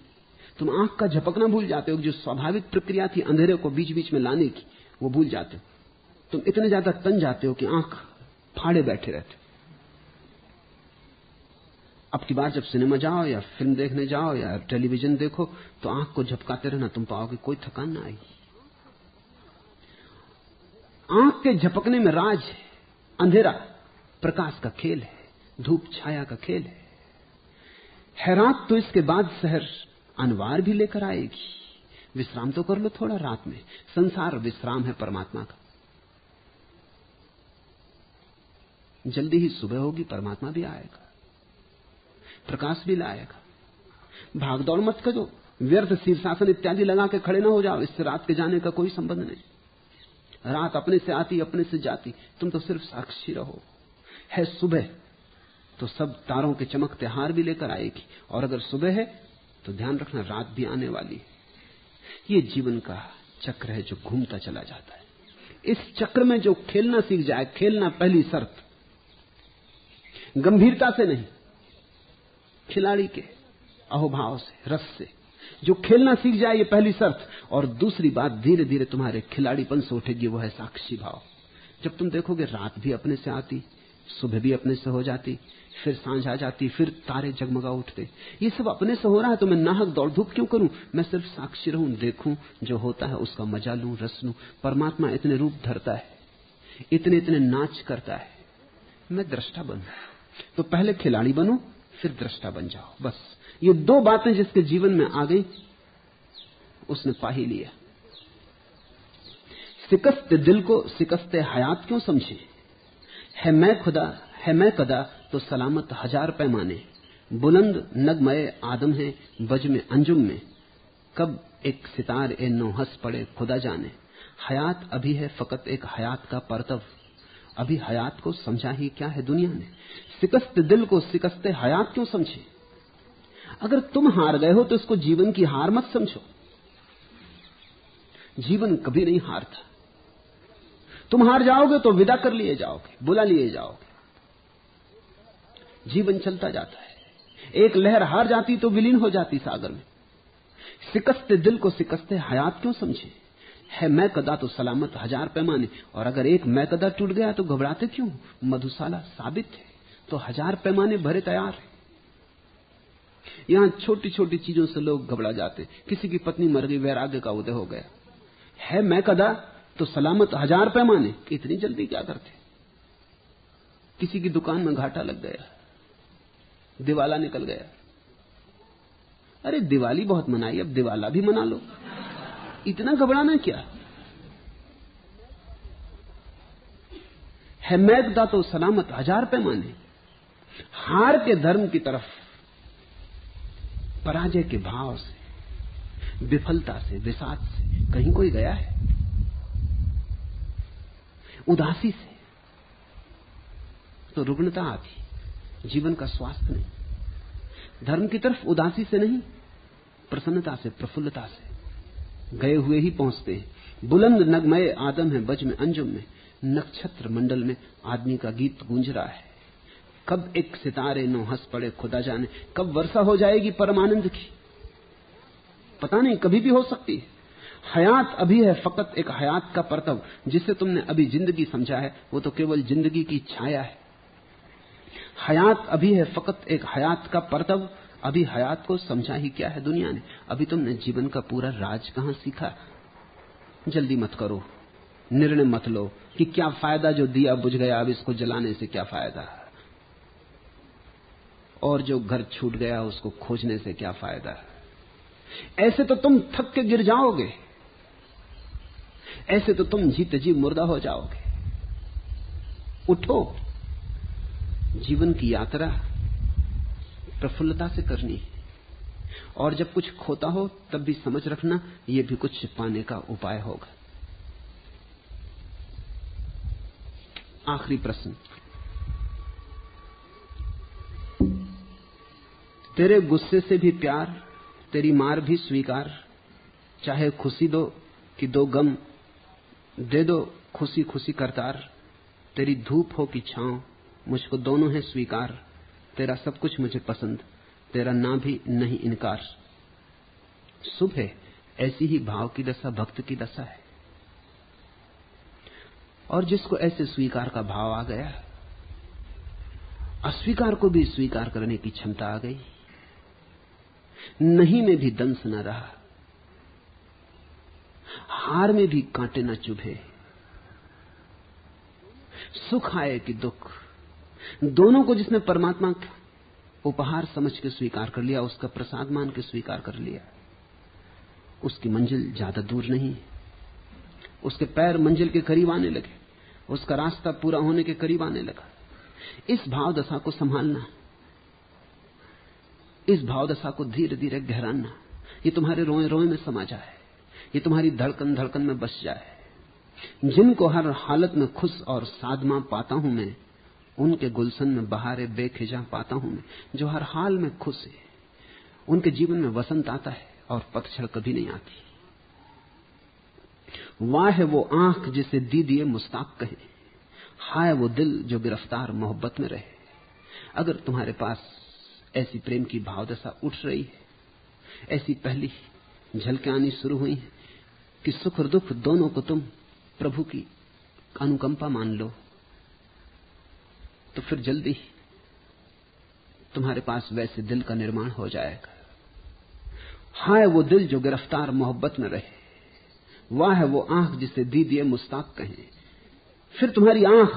तुम आंख का झपकना भूल जाते हो। जो स्वाभाविक प्रक्रिया थी अंधेरे को बीच बीच में लाने की, वो भूल जाते हो। तुम इतने ज्यादा तन जाते हो कि आंख फाड़े बैठे रहते हो। अब की बार जब सिनेमा जाओ या फिल्म देखने जाओ या टेलीविजन देखो तो आंख को झपकाते रहना, तुम पाओगे कोई थकान ना आएगी। आंख के झपकने में राज है। अंधेरा प्रकाश का खेल है, धूप छाया का खेल है रात तो इसके बाद शहर अनवार भी लेकर आएगी। विश्राम तो कर लो थोड़ा रात में। संसार विश्राम है परमात्मा का। जल्दी ही सुबह होगी, परमात्मा भी आएगा, प्रकाश भी लाएगा। भाग दौड़ मत करो, व्यर्थ शीर्षासन इत्यादि लगा के खड़े ना हो जाओ, इससे रात के जाने का कोई संबंध नहीं। रात अपने से आती, अपने से जाती, तुम तो सिर्फ साक्षी रहो। है सुबह तो सब तारों के चमकते हार भी लेकर आएगी, और अगर सुबह है तो ध्यान रखना रात भी आने वाली है। ये जीवन का चक्र है जो घूमता चला जाता है। इस चक्र में जो खेलना सीख जाए, खेलना पहली शर्त, गंभीरता से नहीं, खिलाड़ी के अहोभाव से, रस से जो खेलना सीख जाए, ये पहली शर्त। और दूसरी बात धीरे धीरे तुम्हारे खिलाड़ीपन से उठेगी, वो है साक्षी भाव। जब तुम देखोगे रात भी अपने से आती, सुबह भी अपने से हो जाती, फिर सांझ आ जाती, फिर तारे जगमगा उठते, ये सब अपने से हो रहा है, तो मैं नाहक दौड़ धूप क्यों करूं? मैं सिर्फ साक्षी रहूं, देखूं, जो होता है उसका मजा लूं, रस लूं। परमात्मा इतने रूप धरता है, इतने इतने नाच करता है, मैं दृष्टा बनूं। तो पहले खिलाड़ी बनो, फिर दृष्टा बन जाओ। बस ये दो बातें जिसके जीवन में आ गई, उसने पा ही लिया। शिकस्त दिल को शिकस्ते हयात क्यों समझे? है मैं खुदा, है मैं कदा, तो सलामत हजार पैमाने। बुलंद नगमय आदम है बज में अंजुम में, कब एक सितार ए नो हंस पड़े खुदा जाने। हयात अभी है फकत एक हयात का परतव, अभी हयात को समझा ही क्या है दुनिया ने। शिकस्त दिल को शिकस्ते हयात क्यों समझे? अगर तुम हार गए हो तो इसको जीवन की हार मत समझो। जीवन कभी नहीं हारता। तुम हार जाओगे तो विदा कर लिए जाओगे, बुला लिए जाओगे। जीवन चलता जाता है। एक लहर हार जाती तो विलीन हो जाती सागर में। शिकस्ते दिल को शिकस्ते हयात क्यों समझे? है मैं कदा तो सलामत हजार पैमाने। और अगर एक मैं कदा टूट गया तो घबराते क्यों? मधुशाला साबित है तो हजार पैमाने भरे तैयार है। यहां छोटी छोटी चीजों से लोग घबरा जाते। किसी की पत्नी मर गई, वैराग्य का उदय हो गया, है मैं कदा तो सलामत हजार पैमाने, इतनी जल्दी क्या करते? किसी की दुकान में घाटा लग गया, दिवाला निकल गया, अरे दिवाली बहुत मनाई, अब दिवाला भी मना लो, इतना घबराना क्या? है मैं कदा तो सलामत हजार पैमाने। हार के धर्म की तरफ, पराजय के भाव से, विफलता से, विषाद से कहीं कोई गया है? उदासी से तो रुग्णता आती, जीवन का स्वास्थ्य नहीं। धर्म की तरफ उदासी से नहीं, प्रसन्नता से, प्रफुल्लता से गए हुए ही पहुंचते हैं। बुलंद नगमय आदम है बज में अंजुम में, नक्षत्र मंडल में आदमी का गीत गूंज रहा है। कब एक सितारे नो हंस पड़े खुदा जाने, कब वर्षा हो जाएगी परमानंद की, पता नहीं, कभी भी हो सकती है। हयात अभी है फकत एक हयात का परतव। जिसे तुमने अभी जिंदगी समझा है वो तो केवल जिंदगी की छाया है। हयात अभी है फकत एक हयात का परतव, अभी हयात को समझा ही क्या है दुनिया ने। अभी तुमने जीवन का पूरा राज कहां सीखा? जल्दी मत करो, निर्णय मत लो कि क्या फायदा, जो दिया बुझ गया, अब इसको जलाने से क्या फायदा, और जो घर छूट गया उसको खोजने से क्या फायदा। ऐसे तो तुम थक के गिर जाओगे, ऐसे तो तुम जीते जी मुर्दा हो जाओगे। उठो, जीवन की यात्रा प्रफुल्लता से करनी है, और जब कुछ खोता हो तब भी समझ रखना यह भी कुछ पाने का उपाय होगा। आखिरी प्रश्न, तेरे गुस्से से भी प्यार, तेरी मार भी स्वीकार, चाहे खुशी दो कि दो गम, दे दो खुशी खुशी करतार। तेरी धूप हो कि छांव, मुझको दोनों है स्वीकार। तेरा सब कुछ मुझे पसंद, तेरा ना भी नहीं इनकार। शुभ है ऐसी ही भाव की दशा भक्त की दशा है। और जिसको ऐसे स्वीकार का भाव आ गया, अस्वीकार को भी स्वीकार करने की क्षमता आ गई, नहीं में भी दंश न रहा, हार में भी कांटे न चुभे, सुख आए कि दुख, दोनों को जिसने परमात्मा का उपहार समझ के स्वीकार कर लिया, उसका प्रसाद मान के स्वीकार कर लिया, उसकी मंजिल ज्यादा दूर नहीं। उसके पैर मंजिल के करीब आने लगे, उसका रास्ता पूरा होने के करीब आने लगा। इस भाव दशा को संभालना, इस भाव दशा को धीरे धीरे गहराना, ये तुम्हारे रोए रोए में समा जाए, ये तुम्हारी धड़कन धड़कन में बस जाए। जिनको हर हालत में खुश और साधमा पाता हूं मैं, उनके गुलशन में बहारे बेखिजा पाता हूं मैं। जो हर हाल में खुश है, उनके जीवन में वसंत आता है और पतझड़ कभी नहीं आती। वाह है वो आंख जिसे दीदिए मुस्ताक कहे, हाय वो दिल जो गिरफ्तार मोहब्बत में रहे। अगर तुम्हारे पास ऐसी प्रेम की भावदशा उठ रही है, ऐसी पहली झलकें आनी शुरू हुई है कि सुख और दुख दोनों को तुम प्रभु की अनुकंपा मान लो, तो फिर जल्दी तुम्हारे पास वैसे दिल का निर्माण हो जाएगा। हाय वो दिल जो गिरफ्तार मोहब्बत में रहे, वाह है वो आंख जिसे दीदिए मुस्ताक कहें। फिर तुम्हारी आंख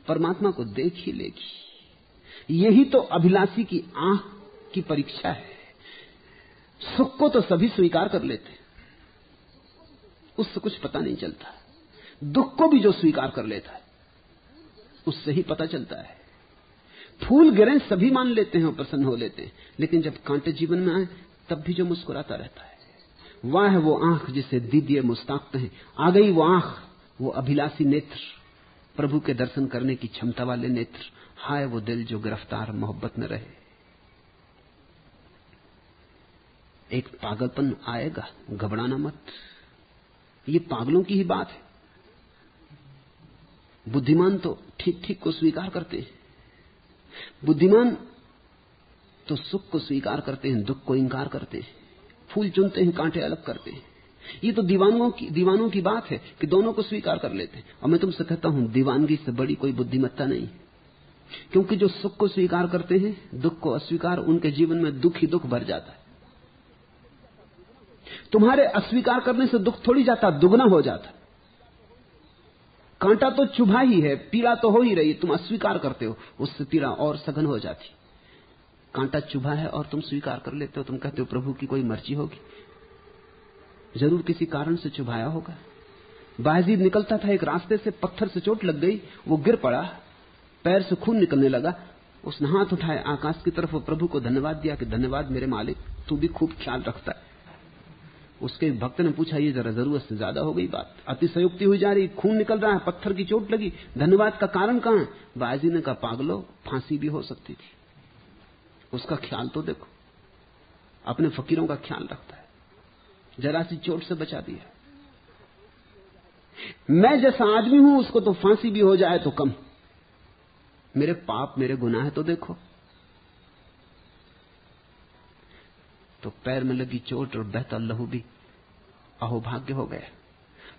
परमात्मा को देख ही लेगी। यही तो अभिलाषी की आंख की परीक्षा है। सुख को तो सभी स्वीकार कर लेते, उससे कुछ पता नहीं चलता। दुख को भी जो स्वीकार कर लेता है, उससे ही पता चलता है। फूल गिरे सभी मान लेते हैं और प्रसन्न हो लेते हैं, लेकिन जब कांटे जीवन में आए तब भी जो मुस्कुराता रहता है। वाह है वो आंख जिसे दीदिए मुस्ताक कहें। आ गई वो आंख, वो अभिलाषी नेत्र, प्रभु के दर्शन करने की क्षमता वाले नेत्र। हाय वो दिल जो गिरफ्तार मोहब्बत में रहे। एक पागलपन आएगा, घबराना मत, ये पागलों की ही बात है। बुद्धिमान तो ठीक ठीक को स्वीकार करते हैं, बुद्धिमान तो सुख को स्वीकार करते हैं, दुख को इंकार करते हैं, फूल चुनते हैं, कांटे अलग करते हैं। ये तो दीवानों की बात है कि दोनों को स्वीकार कर लेते हैं। और मैं तुमसे कहता हूं, दीवानगी से बड़ी कोई बुद्धिमत्ता नहीं, क्योंकि जो सुख को स्वीकार करते हैं, दुख को अस्वीकार, उनके जीवन में दुख ही दुख भर जाता है। तुम्हारे अस्वीकार करने से दुख थोड़ी जाता, दुगना हो जाता। कांटा तो चुभा ही है, पीड़ा तो हो ही रही, तुम अस्वीकार करते हो, उससे पीड़ा और सघन हो जाती। कांटा चुभा है और तुम स्वीकार कर लेते हो, तुम कहते हो प्रभु की कोई मर्जी होगी, जरूर किसी कारण से चुभाया होगा। बायजीद निकलता था एक रास्ते से, पत्थर से चोट लग गई, वो गिर पड़ा, पैर से खून निकलने लगा। उसने हाथ उठाए आकाश की तरफ और प्रभु को धन्यवाद दिया कि धन्यवाद मेरे मालिक, तू भी खूब ख्याल रखता है। उसके भक्त ने पूछा, ये जरा जरूरत से ज्यादा हो गई बात, अतिशयोक्ति हुई जा रही, खून निकल रहा है, पत्थर की चोट लगी, धन्यवाद का कारण कहां है? बायजीद ने कहा, पागलो, फांसी भी हो सकती थी, उसका ख्याल तो देखो। अपने फकीरों का ख्याल रखता है, जरा सी चोट से बचा दिया। मैं जैसा आदमी हूं, उसको तो फांसी भी हो जाए तो कम, मेरे पाप मेरे गुनाह तो देखो। तो पैर में लगी चोट और बहता लहू भी अहोभाग्य हो गया।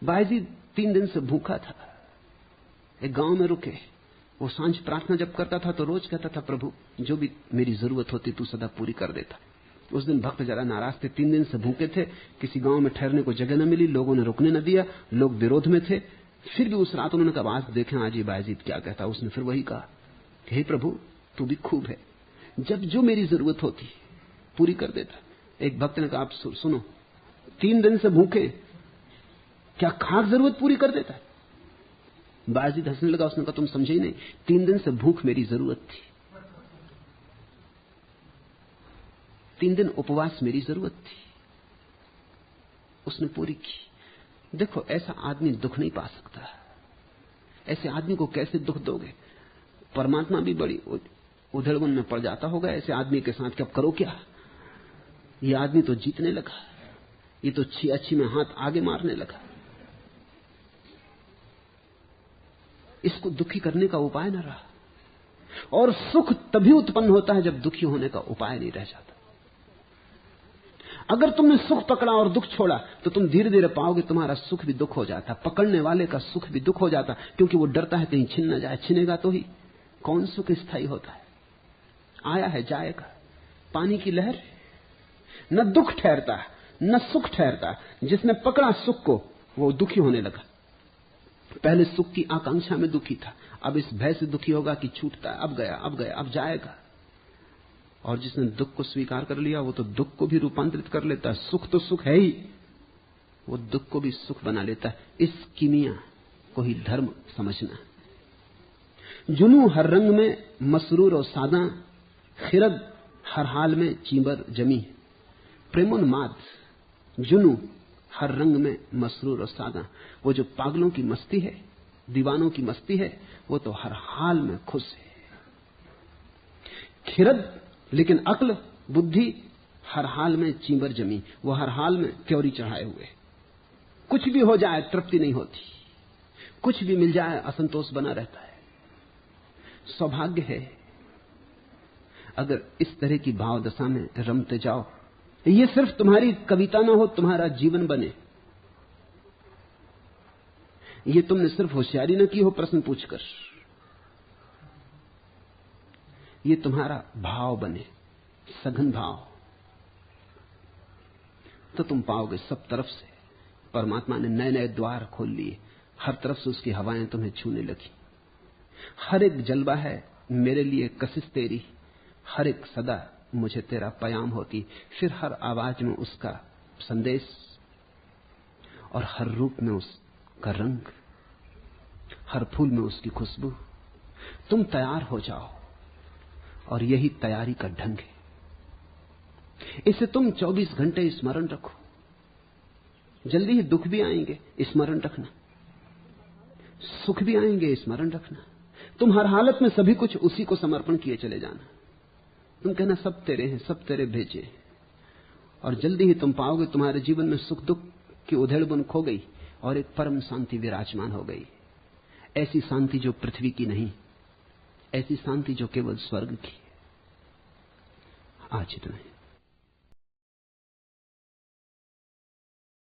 बायजीद 3 दिन से भूखा था, एक गांव में रुके। वो सांझ प्रार्थना जब करता था तो रोज कहता था, प्रभु जो भी मेरी जरूरत होती तू सदा पूरी कर देता। उस दिन भक्त जरा नाराज थे, 3 दिन से भूखे थे, किसी गांव में ठहरने को जगह न मिली, लोगों ने रुकने न दिया, लोग विरोध में थे। फिर भी उस रात उन्होंने कहा, आज देखें आज ये बायजीद क्या कहता। उसने फिर वही कहा, हे प्रभु तू भी खूब है, जब जो मेरी जरूरत होती पूरी कर देता। एक भक्त ने कहा, आप सुनो, 3 दिन से भूखे, क्या खाक जरूरत पूरी कर देता? बायजीद हंसने लगा। उसने कहा, तुम समझे ही नहीं, 3 दिन से भूख मेरी जरूरत थी, 3 दिन उपवास मेरी जरूरत थी, उसने पूरी की। देखो ऐसा आदमी दुख नहीं पा सकता, ऐसे आदमी को कैसे दुख दोगे? परमात्मा भी बड़ी उधड़बन में पड़ जाता होगा ऐसे आदमी के साथ कि अब करो क्या? ये आदमी तो जीतने लगा, ये तो अच्छी में हाथ आगे मारने लगा, इसको दुखी करने का उपाय न रहा। और सुख तभी उत्पन्न होता है जब दुखी होने का उपाय नहीं रह जाता। अगर तुमने सुख पकड़ा और दुख छोड़ा तो तुम धीरे धीरे पाओगे तुम्हारा सुख भी दुख हो जाता, पकड़ने वाले का सुख भी दुख हो जाता, क्योंकि वो डरता है कहीं छिन न जाए। छिनेगा तो ही। कौन सुख स्थायी होता है? आया है जाएगा, पानी की लहर। न दुख ठहरता न सुख ठहरता। जिसने पकड़ा सुख को वो दुखी होने लगा। पहले सुख की आकांक्षा में दुखी था, अब इस भय से दुखी होगा कि छूटता है, अब गया अब जाएगा। और जिसने दुख को स्वीकार कर लिया वो तो दुख को भी रूपांतरित कर लेता है। सुख तो सुख है ही, वो दुख को भी सुख बना लेता है। इस कीमिया को ही धर्म समझना। जुनू हर रंग में मसरूर और सादा, खिरद हर हाल में चीबर जमी। प्रेमोन्माद जुनू हर रंग में मसरूर और सादा, वो जो पागलों की मस्ती है, दीवानों की मस्ती है, वो तो हर हाल में खुश है। खिरद लेकिन अक्ल बुद्धि हर हाल में चीबर जमी, वो हर हाल में त्योरी चढ़ाए हुए। कुछ भी हो जाए तृप्ति नहीं होती, कुछ भी मिल जाए असंतोष बना रहता है। सौभाग्य है अगर इस तरह की भाव दशा में रमते जाओ। ये सिर्फ तुम्हारी कविता ना हो, तुम्हारा जीवन बने। ये तुमने सिर्फ होशियारी न की हो प्रश्न पूछकर, ये तुम्हारा भाव बने, सघन भाव। तो तुम पाओगे सब तरफ से परमात्मा ने नए नए द्वार खोल लिए, हर तरफ से उसकी हवाएं तुम्हें छूने लगी। हर एक जलवा है मेरे लिए कशिश तेरी, हर एक सदा मुझे तेरा प्याम होती। फिर हर आवाज में उसका संदेश और हर रूप में उसका रंग, हर फूल में उसकी खुशबू। तुम तैयार हो जाओ और यही तैयारी का ढंग है। इसे तुम 24 घंटे स्मरण रखो। जल्दी ही दुख भी आएंगे, स्मरण रखना। सुख भी आएंगे, स्मरण रखना। तुम हर हालत में सभी कुछ उसी को समर्पण किए चले जाना। तुम कहना सब तेरे हैं, सब तेरे भेजे। और जल्दी ही तुम पाओगे तुम्हारे जीवन में सुख दुख की उधेड़बुन खो गई और एक परम शांति विराजमान हो गई। ऐसी शांति जो पृथ्वी की नहीं, ऐसी शांति जो केवल स्वर्ग की। आज इतना है।